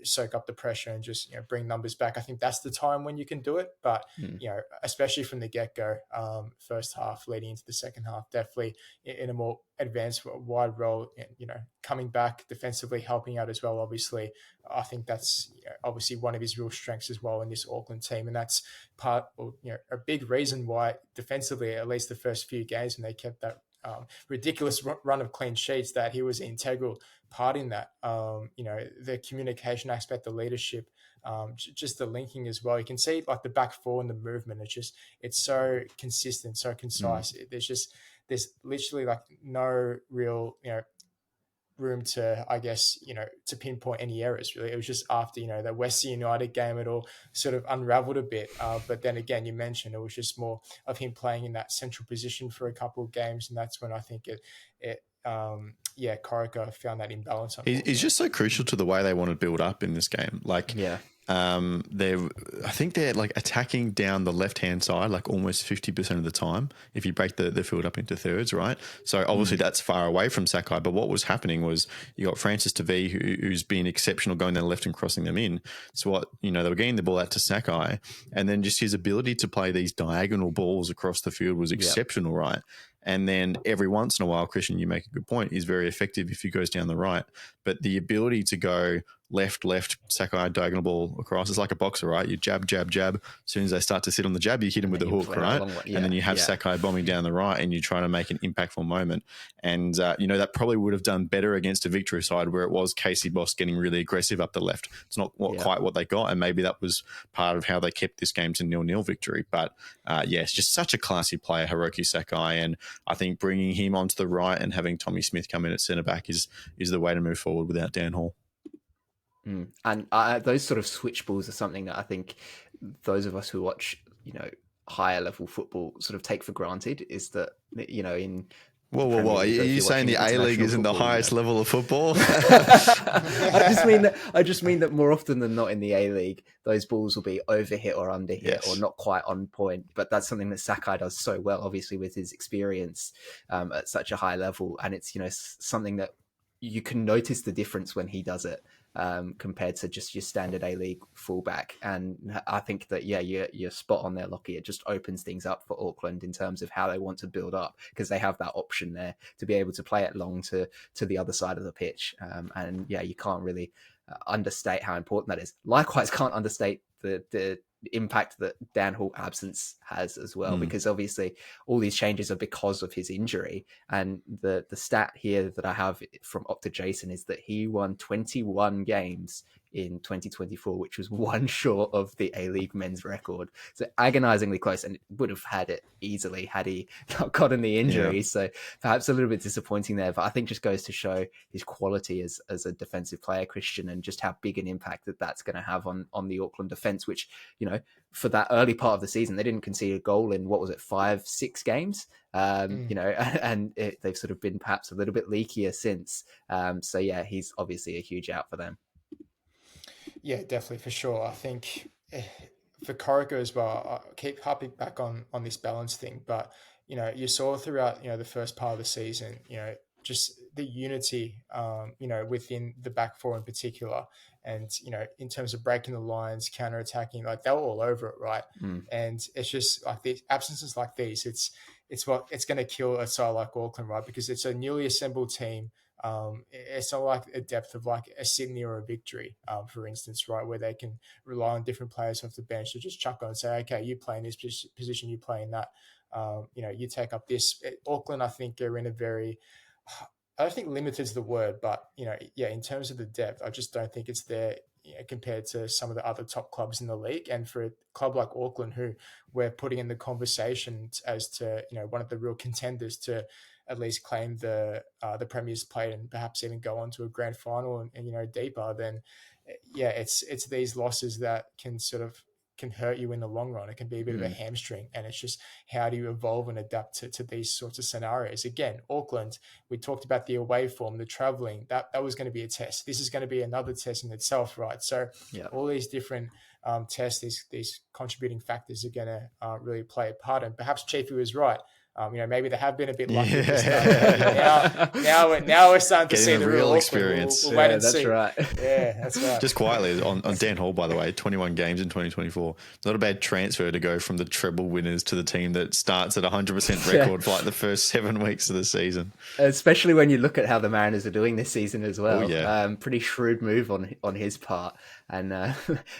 soak up the pressure and just, bring numbers back? I think that's the time when you can do it. But, especially from the get-go, first half leading into the second half, definitely in a more advanced wide role, coming back defensively, helping out as well. Obviously, I think that's obviously one of his real strengths as well in this Auckland team. And that's a big reason why defensively, at least the first few games, when they kept that ridiculous run of clean sheets, that he was an integral part in that. The communication aspect, the leadership, just the linking as well. You can see like the back four and the movement. It's so consistent, so concise. There's literally like no real, room to, I guess, to pinpoint any errors really. It was just after, the Western United game, it all sort of unraveled a bit. But then again, you mentioned it was just more of him playing in that central position for a couple of games. And that's when I think Corica found that imbalance. He's just so crucial to the way they want to build up in this game. I think they're like attacking down the left-hand side like almost 50% of the time if you break the field up into thirds, right? So obviously that's far away from Sakai, but what was happening was you got Francis DeVee who's been exceptional going down the left and crossing them in. So they were getting the ball out to Sakai, and then just his ability to play these diagonal balls across the field was exceptional, right? And then every once in a while, Christian, you make a good point, he's very effective if he goes down the right. But the ability to go left, Sakai, diagonal ball across, it's like a boxer, right? You jab. As soon as they start to sit on the jab, you hit him with the hook, right? And then you have Sakai bombing down the right and you try to make an impactful moment. And, that probably would have done better against a Victory side where it was Casey Boss getting really aggressive up the left. It's not quite what they got. And maybe that was part of how they kept this game to 0-0 victory. But, it's just such a classy player, Hiroki Sakai. And I think bringing him onto the right and having Tommy Smith come in at centre-back is the way to move forward without Dan Hall. And those sort of switch balls are something that I think those of us who watch, higher level football sort of take for granted, is that, in... Whoa. Are you saying the A-League isn't the highest level of football? I just mean that more often than not in the A-League, those balls will be overhit or underhit or not quite on point. But that's something that Sakai does so well, obviously, with his experience at such a high level. And it's, something that you can notice the difference when he does it. Compared to just your standard A-League fullback. And I think that, you're spot on there, Lachie. It just opens things up for Auckland in terms of how they want to build up, because they have that option there to be able to play it long to the other side of the pitch. You can't really understate how important that is. Likewise, can't understate the impact that Dan Hall absence has as well, because obviously all these changes are because of his injury. And the stat here that I have from Opta Jason is that he won 21 games in 2024, which was one short of the A-League men's record. So agonizingly close, and would have had it easily had he not gotten the injury. So perhaps a little bit disappointing there, but I think just goes to show his quality as a defensive player, Christian, and just how big an impact that's going to have on the Auckland defense, which, for that early part of the season, they didn't concede a goal in, 5-6 games, and they've sort of been perhaps a little bit leakier since. So yeah, he's obviously a huge out for them. Yeah, definitely, for sure. I think for Corica as well, I keep harping back on this balance thing, but you saw throughout the first part of the season, just the unity, within the back four in particular, and in terms of breaking the lines, counter attacking, like they were all over it, right? And it's just like these absences like these, it's going to kill a side like Auckland, right? Because it's a newly assembled team. It's not like a depth of like a Sydney or a Victory, for instance, right, where they can rely on different players off the bench to just chuck on and say, okay, you play in this position, you play in that, you take up this. Auckland, I think, are in a very, I don't think limited is the word, but in terms of the depth, I just don't think it's there compared to some of the other top clubs in the league. And for a club like Auckland, who we're putting in the conversation as to one of the real contenders to at least claim the Premier's plate and perhaps even go on to a grand final and deeper, then it's these losses that can hurt you in the long run. It can be a bit of a hamstring, and it's just how do you evolve and adapt to these sorts of scenarios. Again, Auckland, we talked about the away form, the traveling, that was going to be a test. This is going to be another test in itself, right? So all these different tests, these contributing factors are going to really play a part. And perhaps Chiefy was right. Maybe they have been a bit lucky. Now we're starting to see the real experience. We'll wait and that's see. Right. Yeah, that's right. Just quietly on Dan Hall, by the way, 21 games in 2024. Not a bad transfer to go from the treble winners to the team that starts at 100% record for like the first 7 weeks of the season. Especially when you look at how the Mariners are doing this season as well. Oh, yeah. Pretty shrewd move on his part. And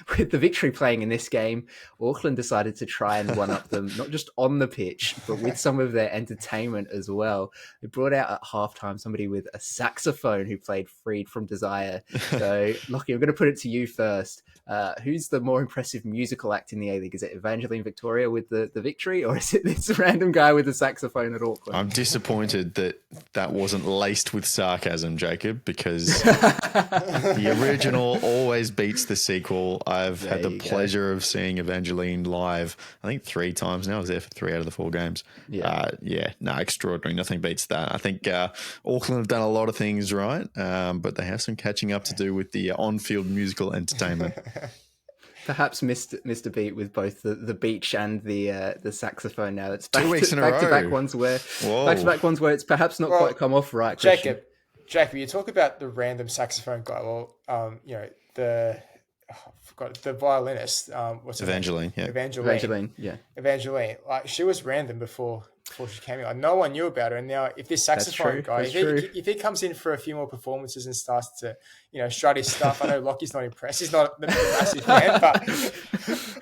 with the Victory playing in this game, Auckland decided to try and one-up them, not just on the pitch, but with some of their entertainment as well. They brought out at halftime somebody with a saxophone who played Freed from Desire. So, Lachie, I'm going to put it to you first. Who's the more impressive musical act in the A-League? Is it Evangeline Victoria with the Victory, or is it this random guy with the saxophone at Auckland? I'm disappointed that wasn't laced with sarcasm, Jacob, because the original always beats the sequel. I've had the pleasure of seeing Evangeline live, I think 3 times now. I was there for 3 out of the 4 games. Extraordinary. Nothing beats that. I think Auckland have done a lot of things right, but they have some catching up to do with the on-field musical entertainment. Perhaps missed a beat with both the beach and the saxophone. Now it's back 2 weeks in a row. Back-to-back ones where it's perhaps not quite come off right. Jacob, you talk about the random saxophone guy. Well, the violinist. What's Evangeline? Her name? Yeah, Evangeline. Like, she was random before she came in. Like, no one knew about her. And now, if this saxophone guy, if he comes in for a few more performances and starts to, strut his stuff, I know Lockie's not impressed. He's not the massive fan, but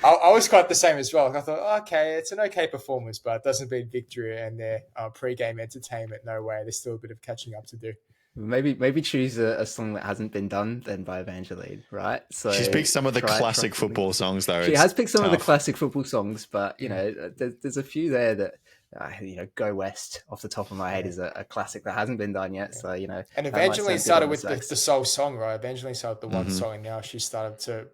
I was quite the same as well. Like, I thought, okay, it's an okay performance, but it doesn't beat Victory and their pre-game entertainment. No way. There's still a bit of catching up to do. Maybe choose a song that hasn't been done then by Evangeline, right? So she's picked some of the classic football songs, though. She has picked some of the classic football songs, but there's a few there that Go West off the top of my head is a classic that hasn't been done yet. So and Evangeline started with the sole song, right? Evangeline started the one song, and now she started to.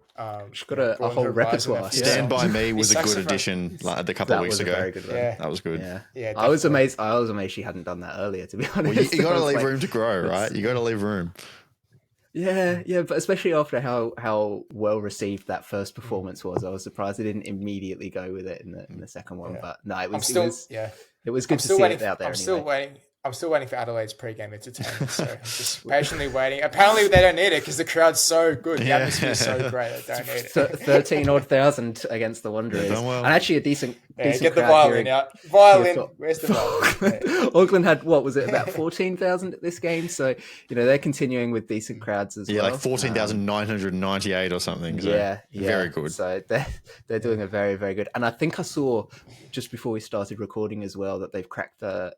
She's got a whole repertoire. Stand By Me was a good addition a couple of weeks ago. Very good one. Yeah, that was good. Yeah, I was amazed she hadn't done that earlier, to be honest. Well, you got to leave room to grow, right? You got to leave room. Yeah, but especially after how well received that first performance was, I was surprised they didn't immediately go with it in the second one. But no, it was good to see it out there. I'm still waiting for Adelaide's pre-game entertainment, so I'm just patiently waiting. Apparently, they don't need it because the crowd's so good. The atmosphere is so great. They don't need it. 13,000 against the Wanderers, and actually a decent Yeah, decent get the crowd violin here. out. Violin. For Where's the violin? Yeah. Auckland had, what was it, about 14,000 at this game? So, they're continuing with decent crowds as Yeah, like well. 14,998 or something. So Yeah, very good. So they're doing a very, very good. And I think I saw just before we started recording as well that they've cracked the.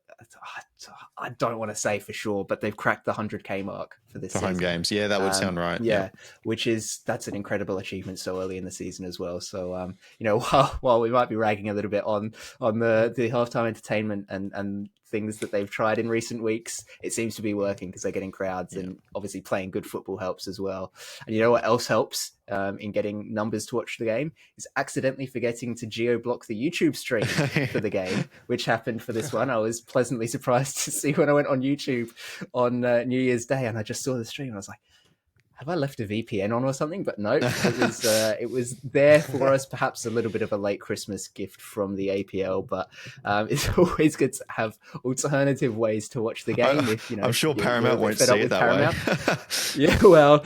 I don't want to say for sure, but they've cracked the 100K mark for this For home season. games. Yeah, that would sound right. Yeah, that's an incredible achievement so early in the season as well. So while we might be ragging a little bit on the halftime entertainment and things that they've tried in recent weeks, it seems to be working because they're getting crowds, and obviously playing good football helps as well. And you know what else helps in getting numbers to watch the game is accidentally forgetting to geo-block the YouTube stream for the game, which happened for this one. I was pleasantly surprised to see when I went on YouTube on New Year's Day, and I just saw the stream, and I was like, have I left a VPN on or something? But no, it was there for us. Perhaps a little bit of a late Christmas gift from the APL, but it's always good to have alternative ways to watch the game. If I'm sure Paramount won't see it that way. Yeah, well,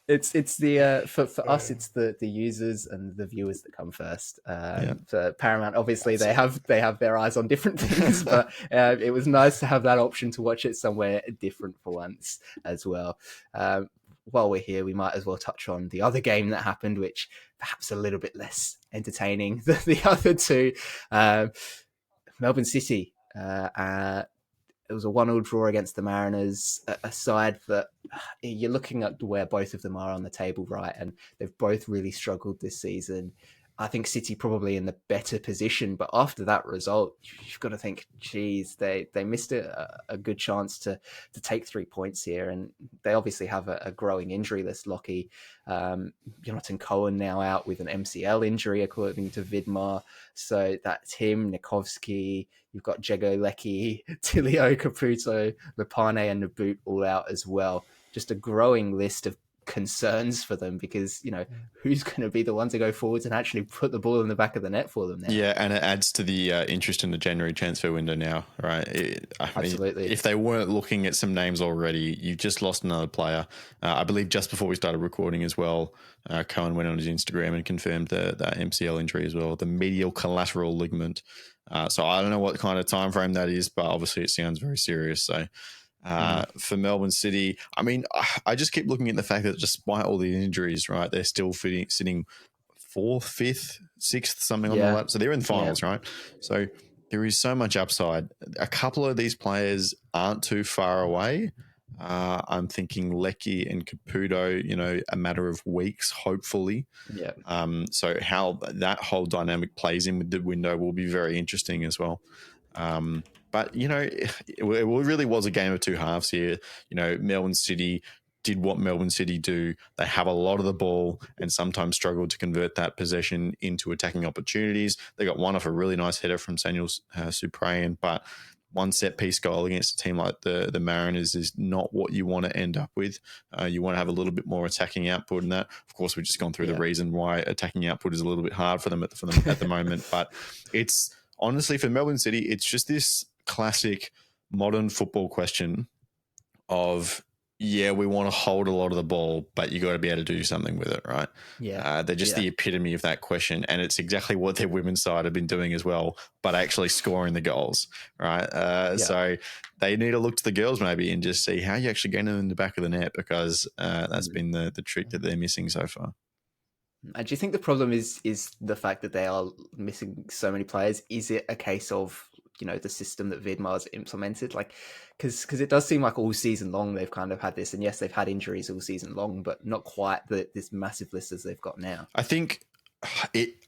it's the for us, it's the users and the viewers that come first. For Paramount, obviously they have their eyes on different things, but it was nice to have that option to watch it somewhere different for once as well. While we're here, we might as well touch on the other game that happened, which perhaps a little bit less entertaining than the other two. Melbourne City. It was a 1-1 draw against the Mariners, a side that you're looking at where both of them are on the table, right? And they've both really struggled this season. I think City probably in the better position, but after that result, you've got to think, geez, they missed a good chance to take 3 points here, and they obviously have a growing injury list. Lachie, Jonathan Cohen now out with an MCL injury, according to Vidmar. So that's him, Nikovsky. You've got Jego Leckie, Tilio Caputo, Lepane, and Naboot all out as well. Just a growing list of concerns for them, because who's going to be the one to go forwards and actually put the ball in the back of the net for them now? Yeah, and it adds to the interest in the January transfer window now, right? Absolutely. If they weren't looking at some names already, you've just lost another player. I believe just before we started recording as well, Cohen went on his Instagram and confirmed that MCL injury as well, the medial collateral ligament. So I don't know what kind of time frame that is, but obviously it sounds very serious. So for Melbourne City, I mean, I just keep looking at the fact that despite all the injuries, right, they're still sitting 4th, 5th, 6th, something on the lap. So they're in the finals, right? So there is so much upside. A couple of these players aren't too far away. I'm thinking Leckie and Caputo, a matter of weeks, hopefully. Yeah. So how that whole dynamic plays in with the window will be very interesting as well. But, it really was a game of two halves here. Melbourne City did what Melbourne City do. They have a lot of the ball and sometimes struggle to convert that possession into attacking opportunities. They got one off a really nice header from Samuel Suprayan, but one set-piece goal against a team like the Mariners is not what you want to end up with. You want to have a little bit more attacking output in that. Of course, we've just gone through the reason why attacking output is a little bit hard for them at the moment. But it's honestly, for Melbourne City, it's just this classic modern football question of, we want to hold a lot of the ball, but you got to be able to do something with it, right? Yeah. They're just the epitome of that question, and it's exactly what their women's side have been doing as well, but actually scoring the goals, right? So they need to look to the girls maybe and just see how you actually get them in the back of the net, because that's been the trick that they're missing so far. And do you think the problem is the fact that they are missing so many players? Is it a case of the system that Vidmar's implemented? Like, because it does seem like all season long they've kind of had this, and yes, they've had injuries all season long, but not quite this massive list as they've got now. I think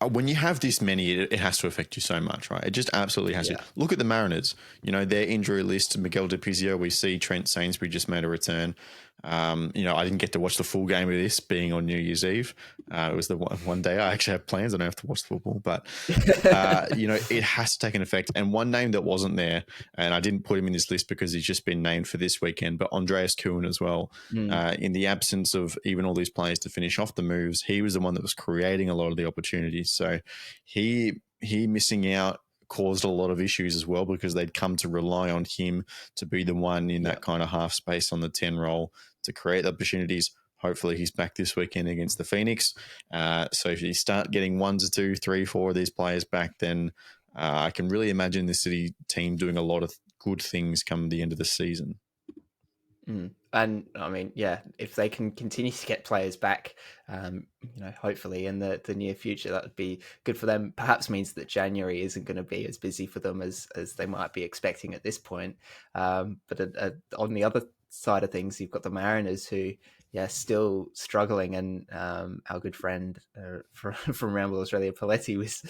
when you have this many, it has to affect you so much, right? It just absolutely has to. Look at the Mariners. Their injury list: Miguel De Pizio. We see Trent Sainsbury just made a return. I didn't get to watch the full game of this, being on New Year's Eve. It was the one day I actually have plans. I don't have to watch the football, but it has to take an effect. And one name that wasn't there, and I didn't put him in this list because he's just been named for this weekend, but Andreas Kuhn as well. In the absence of even all these players to finish off the moves, he was the one that was creating a lot of the opportunities. So he missing out caused a lot of issues as well, because they'd come to rely on him to be the one in that kind of half space on the 10 role to create opportunities. Hopefully he's back this weekend against the Phoenix. So if you start getting 1 to 2, 3, 4 of these players back, then I can really imagine the City team doing a lot of good things come the end of the season. And I mean, yeah, if they can continue to get players back, hopefully in the near future, that would be good for them. Perhaps means that January isn't going to be as busy for them as they might be expecting at this point. But on the other side of things, you've got the Mariners who, still struggling. And our good friend from Ramble Australia, Paletti, was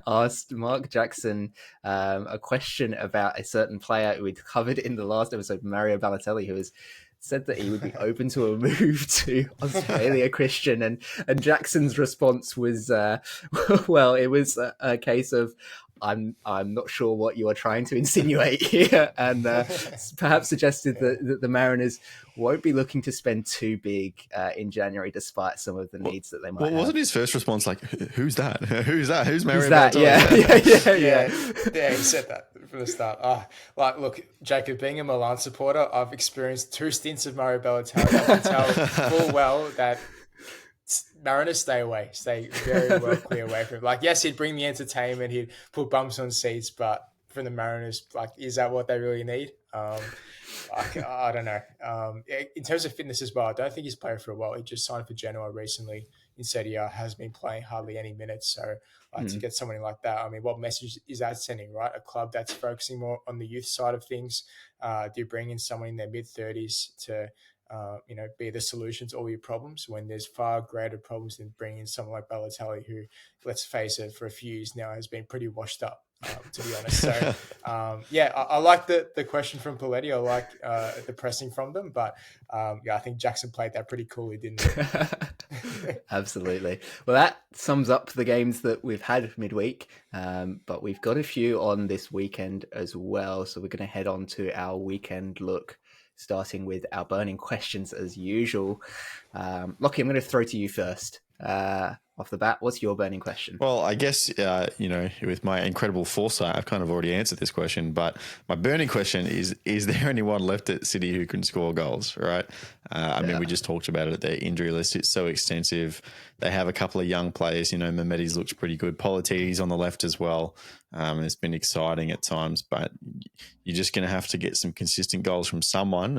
asked Mark Jackson a question about a certain player who we'd covered in the last episode, Mario Balotelli, who was said that he would be open to a move to Australia, Christian, and Jackson's response was, well, it was a case of, I'm not sure what you are trying to insinuate here, and perhaps suggested that the Mariners won't be looking to spend too big in January, despite some of the needs that they might have. Wasn't his first response like, who's that? Who's that? Who's Mario? Who's that? Yeah, he said that from the start. Look, Jacob, being a Milan supporter, I've experienced 2 stints of Mario Balotelli. I can tell full well that Mariners stay very well clear away from him. Yes, he'd bring the entertainment, he'd put bumps on seats, but from the Mariners, is that what they really need? I don't know. In terms of fitness as well, I don't think he's played for a while. He just signed for Genoa recently. Instead, he has been playing hardly any minutes. So to get someone like that, I mean, what message is that sending, right? A club that's focusing more on the youth side of things. Do you bring in someone in their mid-30s to be the solution to all your problems when there's far greater problems than bringing in someone like Balotelli, who, let's face it, for a few years now has been pretty washed up, to be honest. So, I like the question from Paletti. I like the pressing from them, but I think Jackson played that pretty coolly, didn't he? Absolutely. Well, that sums up the games that we've had midweek, but we've got a few on this weekend as well. So we're going to head on to our weekend look, starting with our burning questions as usual. Lachie, I'm going to throw to you first. Off the bat, what's your burning question? Well, I guess, with my incredible foresight, I've kind of already answered this question, but my burning question is there anyone left at City who can score goals, right? I mean, we just talked about it. Their injury list is so extensive. They have a couple of young players. Mehmeti's looks pretty good. Politi's on the left as well. It's been exciting at times, but you're just going to have to get some consistent goals from someone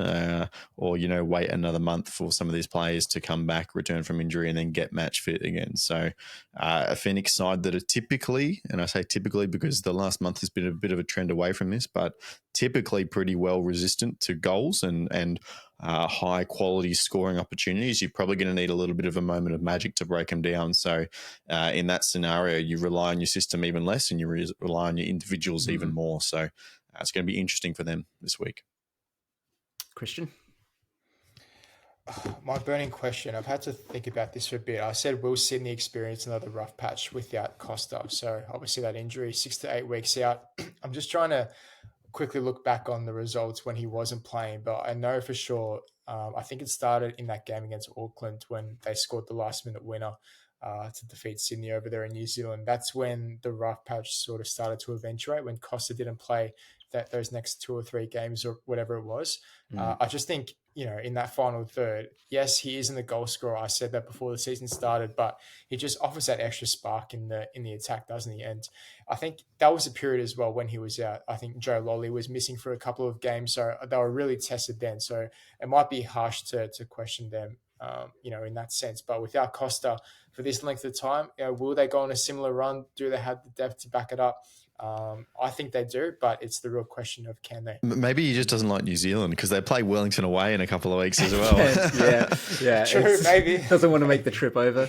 or wait another month for some of these players to come back, return from injury, and then get match fit again. So a Phoenix side that are typically, and I say typically because the last month has been a bit of a trend away from this, but typically pretty well resistant to goals and high quality scoring opportunities. You're probably going to need a little bit of a moment of magic to break them down. So in that scenario, you rely on your system even less and you rely on your individuals even more. So it's going to be interesting for them this week. Christian? My burning question, I've had to think about this for a bit. I said, will Sydney experience another rough patch without Costa? So obviously that injury, 6 to 8 weeks out. I'm just trying to quickly look back on the results when he wasn't playing, but I know for sure, I think it started in that game against Auckland when they scored the last minute winner to defeat Sydney over there in New Zealand. That's when the rough patch sort of started to eventuate, when Costa didn't play those next 2 or 3 games or whatever it was. I just think, in that final third, yes, he isn't the goal scorer. I said that before the season started, but he just offers that extra spark in the attack, doesn't he? And I think that was a period as well when he was out. I think Joe Lolly was missing for a couple of games, so they were really tested then. So it might be harsh to question them, in that sense. But without Costa for this length of time, will they go on a similar run? Do they have the depth to back it up? I think they do, but it's the real question of can they? Maybe he just doesn't like New Zealand because they play Wellington away in a couple of weeks as well. yeah. True, maybe doesn't want to make the trip over.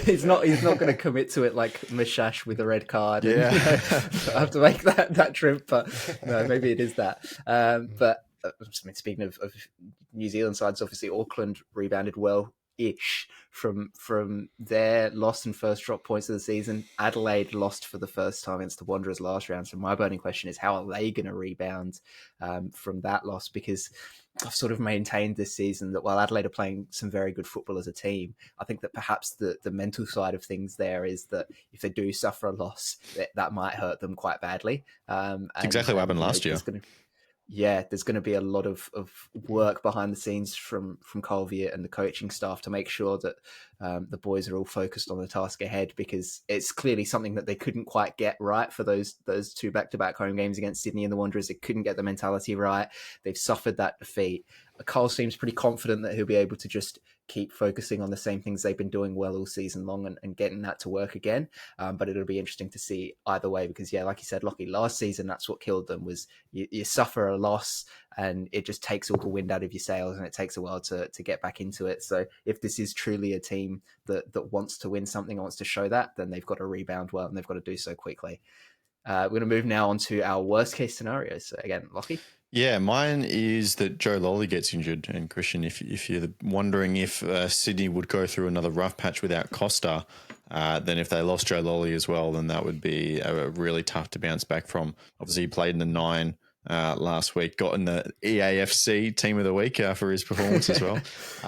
He's not going to commit to it like Mishash with a red card. And, I have to make that trip, but no, maybe it is that. But speaking of New Zealand sides, obviously Auckland rebounded well-ish from their loss and first drop points of the season. Adelaide lost for the first time against the Wanderers last round. So my burning question is, how are they going to rebound from that loss? Because I've sort of maintained this season that while Adelaide are playing some very good football as a team, I think that perhaps the mental side of things there is that if they do suffer a loss, that might hurt them quite badly. Exactly what happened last year. yeah, there's going to be a lot of work behind the scenes from Carl Viet and the coaching staff to make sure that the boys are all focused on the task ahead, because it's clearly something that they couldn't quite get right for those two back-to-back home games against Sydney and the Wanderers. They couldn't get the mentality right. They've suffered that defeat. Carl seems pretty confident that he'll be able to just keep focusing on the same things they've been doing well all season long and getting that to work again. But it'll be interesting to see either way, because, yeah, like you said, Lachie, last season, that's what killed them, was you suffer a loss and it just takes all the wind out of your sails, and it takes a while to get back into it. So if this is truly a team that wants to win something, wants to show that, then they've got to rebound well, and they've got to do so quickly. We're going to move now on to our worst case scenarios. So again, Lachie? Yeah, mine is that Joe Lolly gets injured. And Christian, if you're wondering if Sydney would go through another rough patch without Costa, then if they lost Joe Lolly as well, then that would be really tough to bounce back from. Obviously, he played in the 9 last week, got in the EAFC Team of the Week for his performance as well.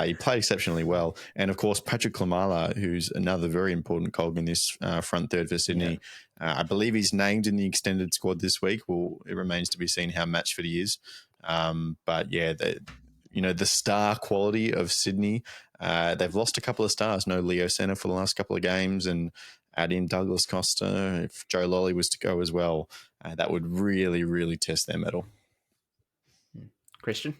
He played exceptionally well. And, of course, Patrick Klimala, who's another very important cog in this front third for Sydney. Yeah. I believe he's named in the extended squad this week. Well, it remains to be seen how match fit he is. But, yeah, the star quality of Sydney, they've lost a couple of stars. No Leo Senna for the last couple of games, and add in Douglas Costa. If Joe Lolly was to go as well, that would really, really test their mettle. Christian?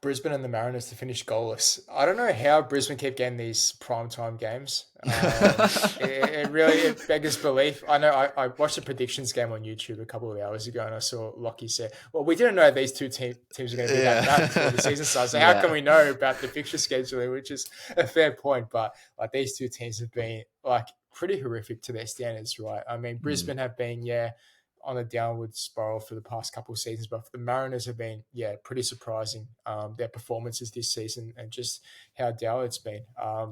Brisbane and the Mariners to finish goalless. I don't know how Brisbane keep getting these primetime games. It really beggars belief. I know I watched a predictions game on YouTube a couple of hours ago, and I saw Lachie say, well, we didn't know these two teams were going to be that bad before the season starts. So how can we know about the fixture scheduling, which is a fair point. But like, these two teams have been like pretty horrific to their standards, right? I mean, Brisbane have been, on a downward spiral for the past couple of seasons, but the Mariners have been, pretty surprising, their performances this season and just how down it's been.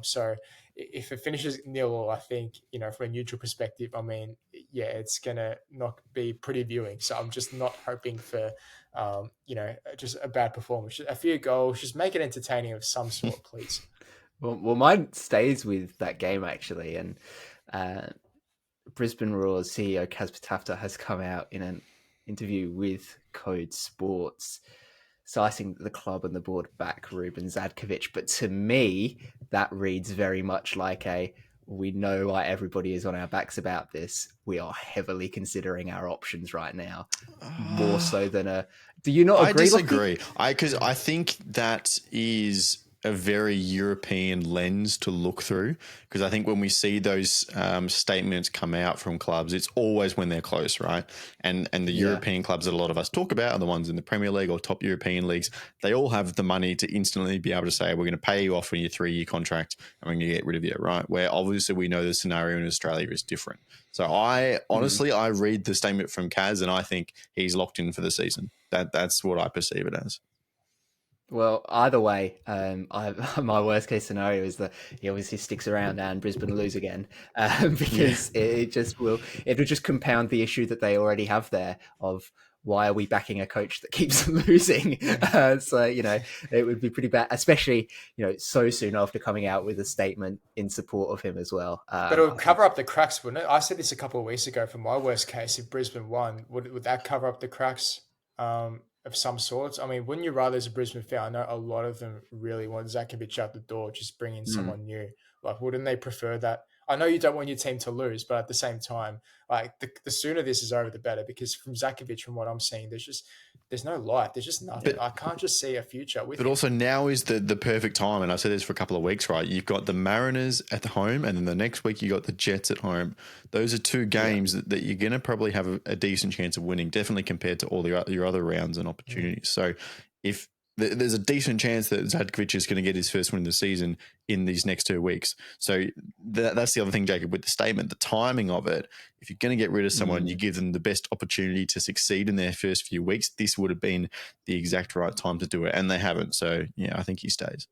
So if it finishes 0-0, I think, from a neutral perspective, I mean, it's going to not be pretty viewing. So I'm just not hoping for, just a bad performance. A few goals, just make it entertaining of some sort, please. Well, mine stays with that game, actually. And, Brisbane Roar's CEO Kaz Patafta has come out in an interview with Code Sports, citing the club and the board back Ruben Zadkovic. But to me, that reads very much like we know why everybody is on our backs about this. We are heavily considering our options right now, more so than do you not agree? I disagree. Because I think that is a very European lens to look through, because I think when we see those statements come out from clubs, it's always when they're close, right? And the European clubs that a lot of us talk about are the ones in the Premier League or top European leagues. They all have the money to instantly be able to say, we're going to pay you off on your 3-year contract and we're going to get rid of you, right? Where obviously we know the scenario in Australia is different. So I read the statement from Kaz and I think he's locked in for the season. That's what I perceive it as. Well, either way, my worst case scenario is that he obviously sticks around and Brisbane lose again, because it'll just compound the issue that they already have there of why are we backing a coach that keeps losing? So, it would be pretty bad, especially, so soon after coming out with a statement in support of him as well. But it would cover up the cracks, wouldn't it? I said this a couple of weeks ago for my worst case. If Brisbane won, would that cover up the cracks? Of some sorts. I mean, wouldn't you rather, as a Brisbane fan, I know a lot of them really want Zadkovic out the door, just bring in someone new. Like, wouldn't they prefer that? I know you don't want your team to lose, but at the same time, like, the sooner this is over, the better, because from Zadkovic, from what I'm seeing, there's no light. There's just nothing. I can't just see a future with him. Also now is the perfect time, and I said this for a couple of weeks, right? You've got the Mariners at the home, and then the next week you got the Jets at home. Those are two games that you're going to probably have a decent chance of winning, definitely compared to all your other rounds and opportunities. So if there's a decent chance that Zadkovic is going to get his first win of the season in these next 2 weeks. So that's the other thing, Jacob, with the statement, the timing of it. If you're going to get rid of someone, you give them the best opportunity to succeed in their first few weeks. This would have been the exact right time to do it, and they haven't. So, I think he stays.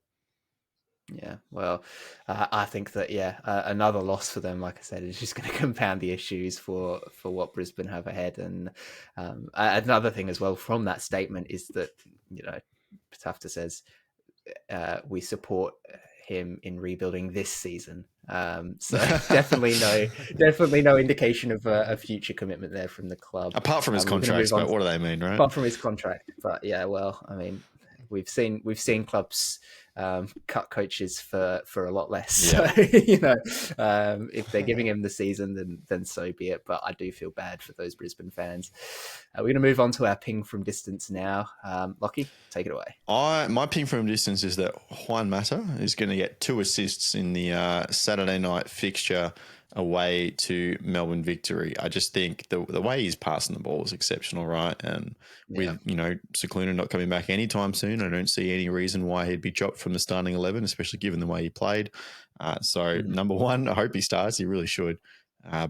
Yeah, well, I think that, another loss for them, like I said, is just going to compound the issues for what Brisbane have ahead. And another thing as well from that statement is that, Patafta says we support him in rebuilding this season. So definitely no indication of a future commitment there from the club. Apart from his contracts, but what do they mean, right? Apart from his contract, but yeah, well, I mean, we've seen clubs cut coaches for a lot less. Yeah. So if they're giving him the season, then so be it. But I do feel bad for those Brisbane fans. We're going to move on to our ping from distance now. Lachie, take it away. My ping from distance is that Juan Mata is going to get 2 assists in the Saturday night fixture away to Melbourne Victory. I just think the way he's passing the ball is exceptional, right? And with Cicluna not coming back anytime soon, I don't see any reason why he'd be dropped from the starting 11, especially given the way he played. Number one, I hope he starts. He really should.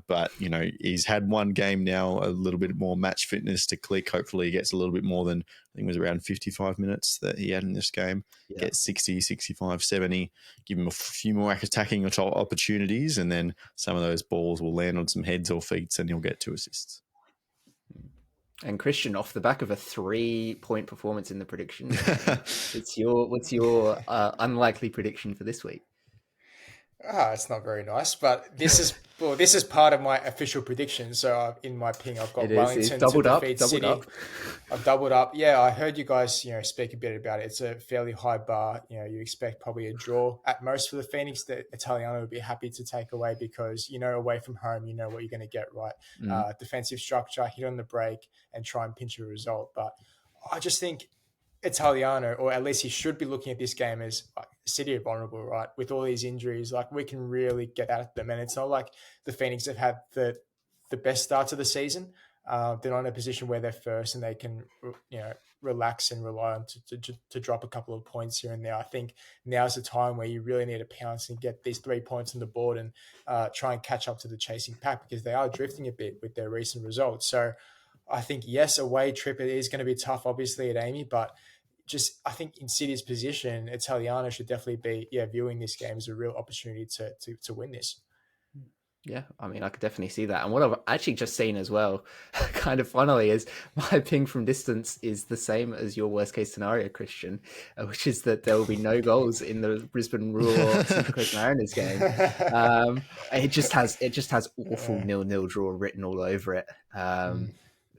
But he's had one game now, a little bit more match fitness to click. Hopefully he gets a little bit more than, I think it was around 55 minutes that he had in this game. Yeah. Get 60, 65, 70, give him a few more attacking opportunities, and then some of those balls will land on some heads or feet and he'll get 2 assists. And Christian, off the back of a 3-point performance in the prediction, what's your unlikely prediction for this week? It's not very nice, but this is part of my official prediction. So in my ping, I've got Wellington to defeat City. I've doubled up. Yeah, I heard you guys, speak a bit about it. It's a fairly high bar. You expect probably a draw at most for the Phoenix. The Italiano would be happy to take away because, away from home, you know what you're going to get, right? Defensive structure, hit on the break, and try and pinch a result. But I just think Italiano, or at least he should be looking at this game as City are vulnerable, right? With all these injuries, we can really get at them. And it's not like the Phoenix have had the best start to the season. They're not in a position where they're first and they can, relax and rely on to drop a couple of points here and there. I think now's the time where you really need to pounce and get these 3 points on the board and try and catch up to the chasing pack because they are drifting a bit with their recent results. So I think, yes, away trip, it is going to be tough, obviously, at Amy, but I think in City's position, Italiano should definitely be viewing this game as a real opportunity to win this. Yeah, I mean, I could definitely see that. And what I've actually just seen as well, kind of funnily, is my ping from distance is the same as your worst case scenario, Christian, which is that there will be no goals in the Brisbane Roar Central Coast Mariners game. It just has awful 0-0 draw written all over it.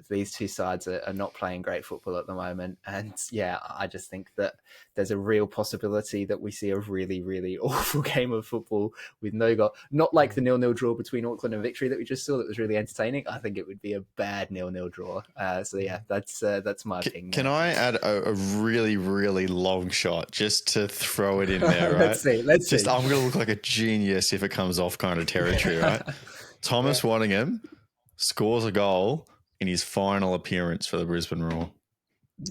These two sides are not playing great football at the moment. And yeah, I just think that there's a real possibility that we see a really, really awful game of football with no goal. Not like the 0-0 draw between Auckland and Victory that we just saw that was really entertaining. I think it would be a bad 0-0 draw. So yeah, that's my opinion. Can I add a really, really long shot just to throw it in there, right? Let's see. I'm going to look like a genius if it comes off kind of territory, right? Thomas Waddingham scores a goal in his final appearance for the Brisbane Roar.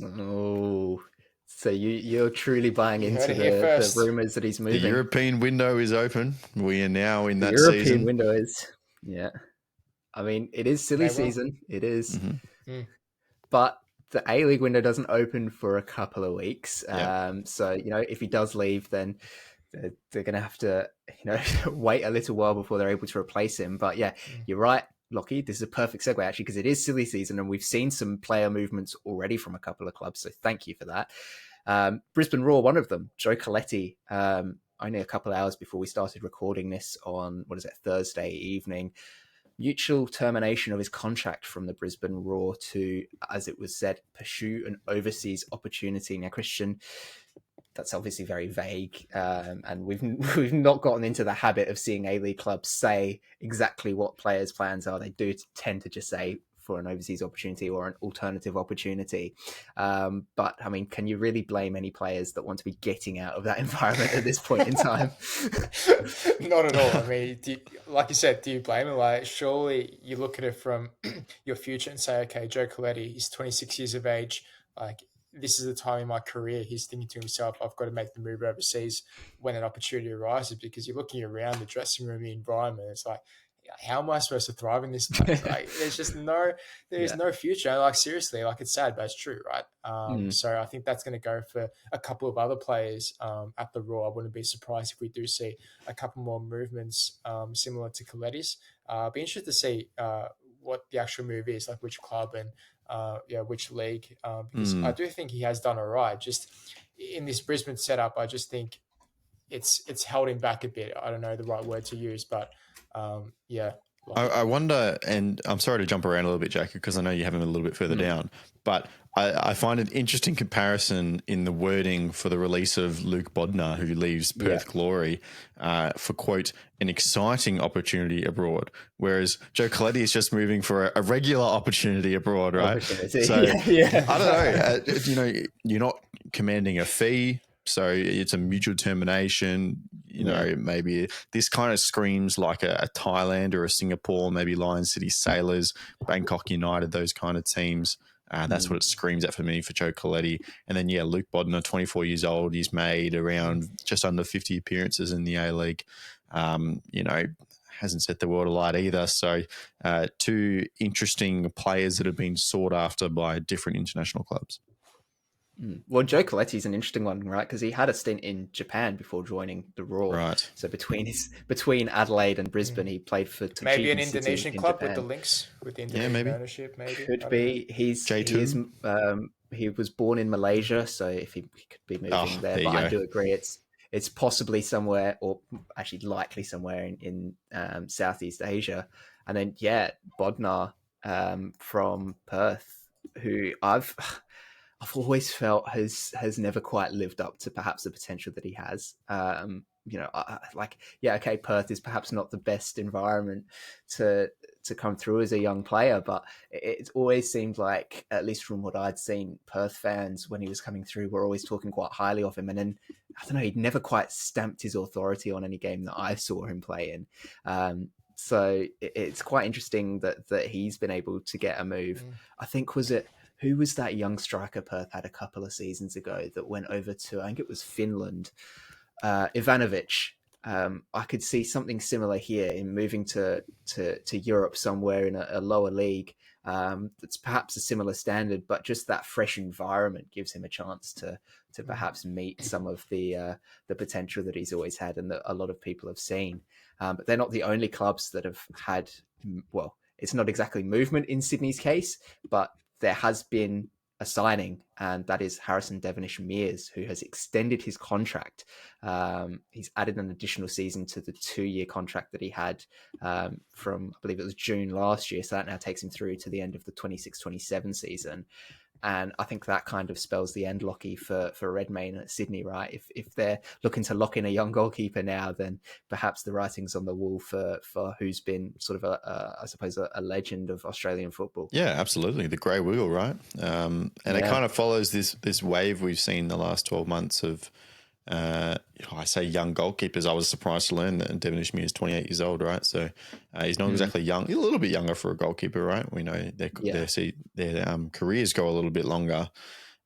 Oh, so you're truly buying into the rumours that he's moving. The European window is open. We are now in that season. The European window is, yeah. I mean, it is silly season. It is. Mm-hmm. But the A-League window doesn't open for a couple of weeks. So, if he does leave, then they're going to have to, wait a little while before they're able to replace him. But yeah, you're right, Lachie. This is a perfect segue, actually, because it is silly season and we've seen some player movements already from a couple of clubs. So thank you for that. Brisbane Roar, one of them, Joe Coletti, only a couple of hours before we started recording this on, Thursday evening, mutual termination of his contract from the Brisbane Roar to, as it was said, pursue an overseas opportunity. Now, Christian, that's obviously very vague, and we've not gotten into the habit of seeing A-League clubs say exactly what players' plans are. They do tend to just say for an overseas opportunity or an alternative opportunity. But, I mean, can you really blame any players that want to be getting out of that environment at this point in time? Not at all. I mean, like you said, do you blame him? Surely you look at it from your future and say, okay, Joe Coletti, he's 26 years of age, this is the time in my career. He's thinking to himself, I've got to make the move overseas when an opportunity arises, because you're looking around the dressing room, the environment. It's like, how am I supposed to thrive in this place? There's just no future. Seriously, it's sad, but it's true, right? So I think that's going to go for a couple of other players at the Raw. I wouldn't be surprised if we do see a couple more movements similar to Coletti's. Be interested to see what the actual move is, like which club and which league, because I do think he has done all right. Just in this Brisbane setup, I just think it's held him back a bit. I don't know the right word to use, but yeah, like I wonder, and I'm sorry to jump around a little bit, Jacob, because I know you have him a little bit further down, but I find an interesting comparison in the wording for the release of Luke Bodnar, who leaves Perth Glory, for, quote, an exciting opportunity abroad, whereas Joe Coletti is just moving for a regular opportunity abroad, right? So I don't know, you're not commanding a fee, so it's a mutual termination. Maybe this kind of screams like a Thailand or a Singapore, maybe Lion City Sailors, Bangkok United, those kind of teams. That's what it screams at for me for Joe Coletti. And then, Luke Bodnar, 24 years old. He's made around just under 50 appearances in the A-League. Hasn't set the world alight either. So two interesting players that have been sought after by different international clubs. Well, Joe Coletti's an interesting one, right? Because he had a stint in Japan before joining the Roar. Right. So between Adelaide and Brisbane, he played for Tochigi maybe an City Indonesian in club Japan. with the links with the Indonesian ownership. Maybe Could be. He was born in Malaysia, so if he could be moving there, but I do agree it's possibly somewhere, or actually likely somewhere in Southeast Asia. And then Bodnar from Perth, who I've always felt has never quite lived up to perhaps the potential that he has. Perth is perhaps not the best environment to come through as a young player, but it always seemed like, at least from what I'd seen, Perth fans when he was coming through were always talking quite highly of him. And then I don't know, he'd never quite stamped his authority on any game that I saw him play in. So it's quite interesting that he's been able to get a move. I think who was that young striker Perth had a couple of seasons ago that went over to, I think it was Finland, Ivanovic. I could see something similar here in moving to Europe somewhere in a lower league. That's perhaps a similar standard, but just that fresh environment gives him a chance to perhaps meet some of the potential that he's always had and that a lot of people have seen. But they're not the only clubs that have had, well, it's not exactly movement in Sydney's case, but there has been a signing, and that is Harrison Devonish-Mears, who has extended his contract. He's added an additional season to the 2-year contract that he had from, I believe it was June last year. So that now takes him through to the end of the 26-27 season. And I think that kind of spells the end, Lachie, for Redmayne at Sydney, right? If they're looking to lock in a young goalkeeper now, then perhaps the writing's on the wall for who's been sort of a legend of Australian football. Yeah, absolutely. The grey wheel, right? It kind of follows this wave we've seen the last 12 months of, I say young goalkeepers. I was surprised to learn that Devonish-Mears is 28 years old, right? So he's not exactly young. He's a little bit younger for a goalkeeper, right? We know their careers go a little bit longer.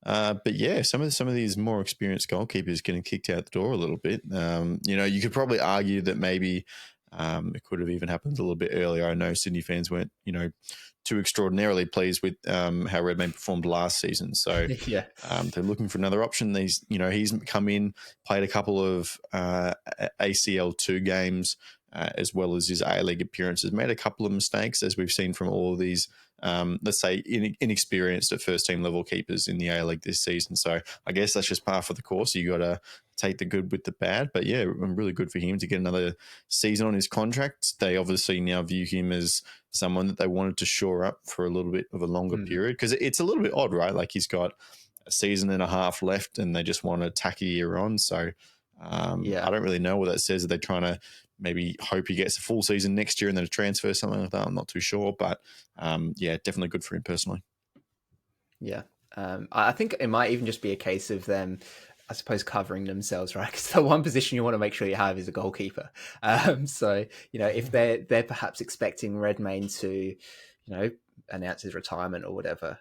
But some of these more experienced goalkeepers getting kicked out the door a little bit. You could probably argue that maybe it could have even happened a little bit earlier. I know Sydney fans weren't, too extraordinarily pleased with how Redmayne performed last season. So they're looking for another option. He's come in, played a couple of ACL2 games, as well as his A-League appearances, made a couple of mistakes, as we've seen from all of these, let's say, inexperienced at first-team level keepers in the A-League this season. So I guess that's just par for the course. You got to take the good with the bad. But really good for him to get another season on his contract. They obviously now view him as someone that they wanted to shore up for a little bit of a longer period, because it's a little bit odd, right? Like, he's got a season and a half left and they just want to tack a year on. So I don't really know what that says. Are they trying to maybe hope he gets a full season next year and then a transfer, something like that? I'm not too sure, but definitely good for him personally. Yeah. I think it might even just be a case of them, I suppose, covering themselves, right? Because the one position you want to make sure you have is a goalkeeper. So, if they're perhaps expecting Redmayne to, announce his retirement or whatever,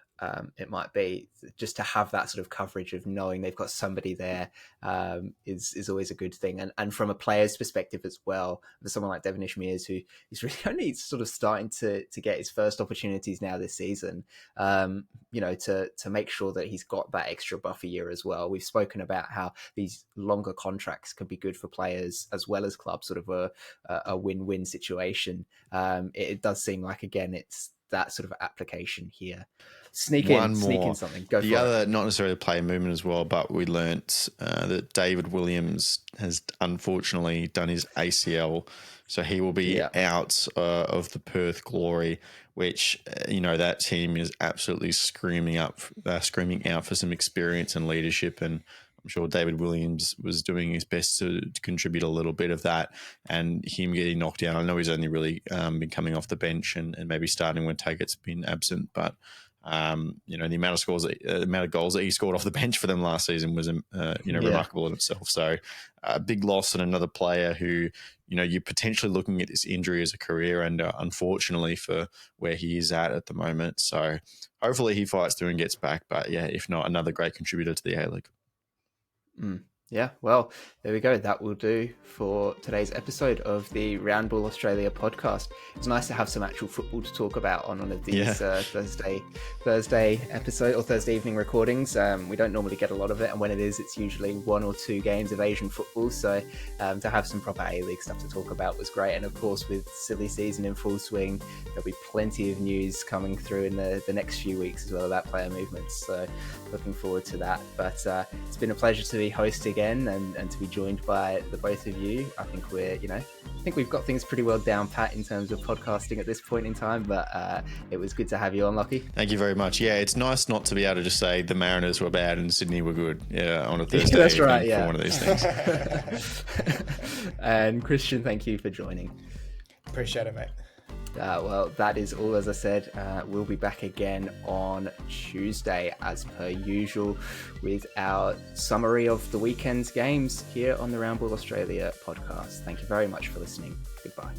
it might be, just to have that sort of coverage of knowing they've got somebody there is always a good thing. And from a player's perspective as well, for someone like Devonish-Mears, who is really only sort of starting to get his first opportunities now this season, to make sure that he's got that extra buffer year as well. We've spoken about how these longer contracts can be good for players as well as clubs, sort of a win-win situation. It does seem like, again, it's that sort of application here. Sneak One in something. Go for the other, it. not necessarily player movement as well, but we learnt that David Williams has unfortunately done his ACL, so he will be out of the Perth Glory, which that team is absolutely screaming out for some experience and leadership, and I'm sure David Williams was doing his best to contribute a little bit of that, and him getting knocked down. I know he's only really been coming off the bench and maybe starting when Taggart's been absent, but the amount of goals that he scored off the bench for them last season was remarkable in itself. So a big loss, and another player who you're potentially looking at this injury as a career ender, unfortunately, for where he is at the moment. So hopefully he fights through and gets back. But yeah, if not, another great contributor to the A-League. Yeah, well, there we go. That will do for today's episode of the Round Ball Australia podcast. It's nice to have some actual football to talk about on one of these Thursday episode or Thursday evening recordings. We don't normally get a lot of it, and when it is, it's usually 1 or 2 games of Asian football. So to have some proper A-League stuff to talk about was great. And of course, with silly season in full swing, there'll be plenty of news coming through in the next few weeks as well about player movements. So looking forward to that. But it's been a pleasure to be host again and to be joined by the both of you. I think we've got things pretty well down pat in terms of podcasting at this point in time, but it was good to have you on, Lachie. Thank you very much. Yeah, it's nice not to be able to just say the Mariners were bad and Sydney were good on a Thursday that's right, for one of these things. And Christian, thank you for joining. Appreciate it, mate. Well, that is all. As I said, we'll be back again on Tuesday as per usual with our summary of the weekend's games here on the Round Ball Australia podcast. Thank you very much for listening. Goodbye.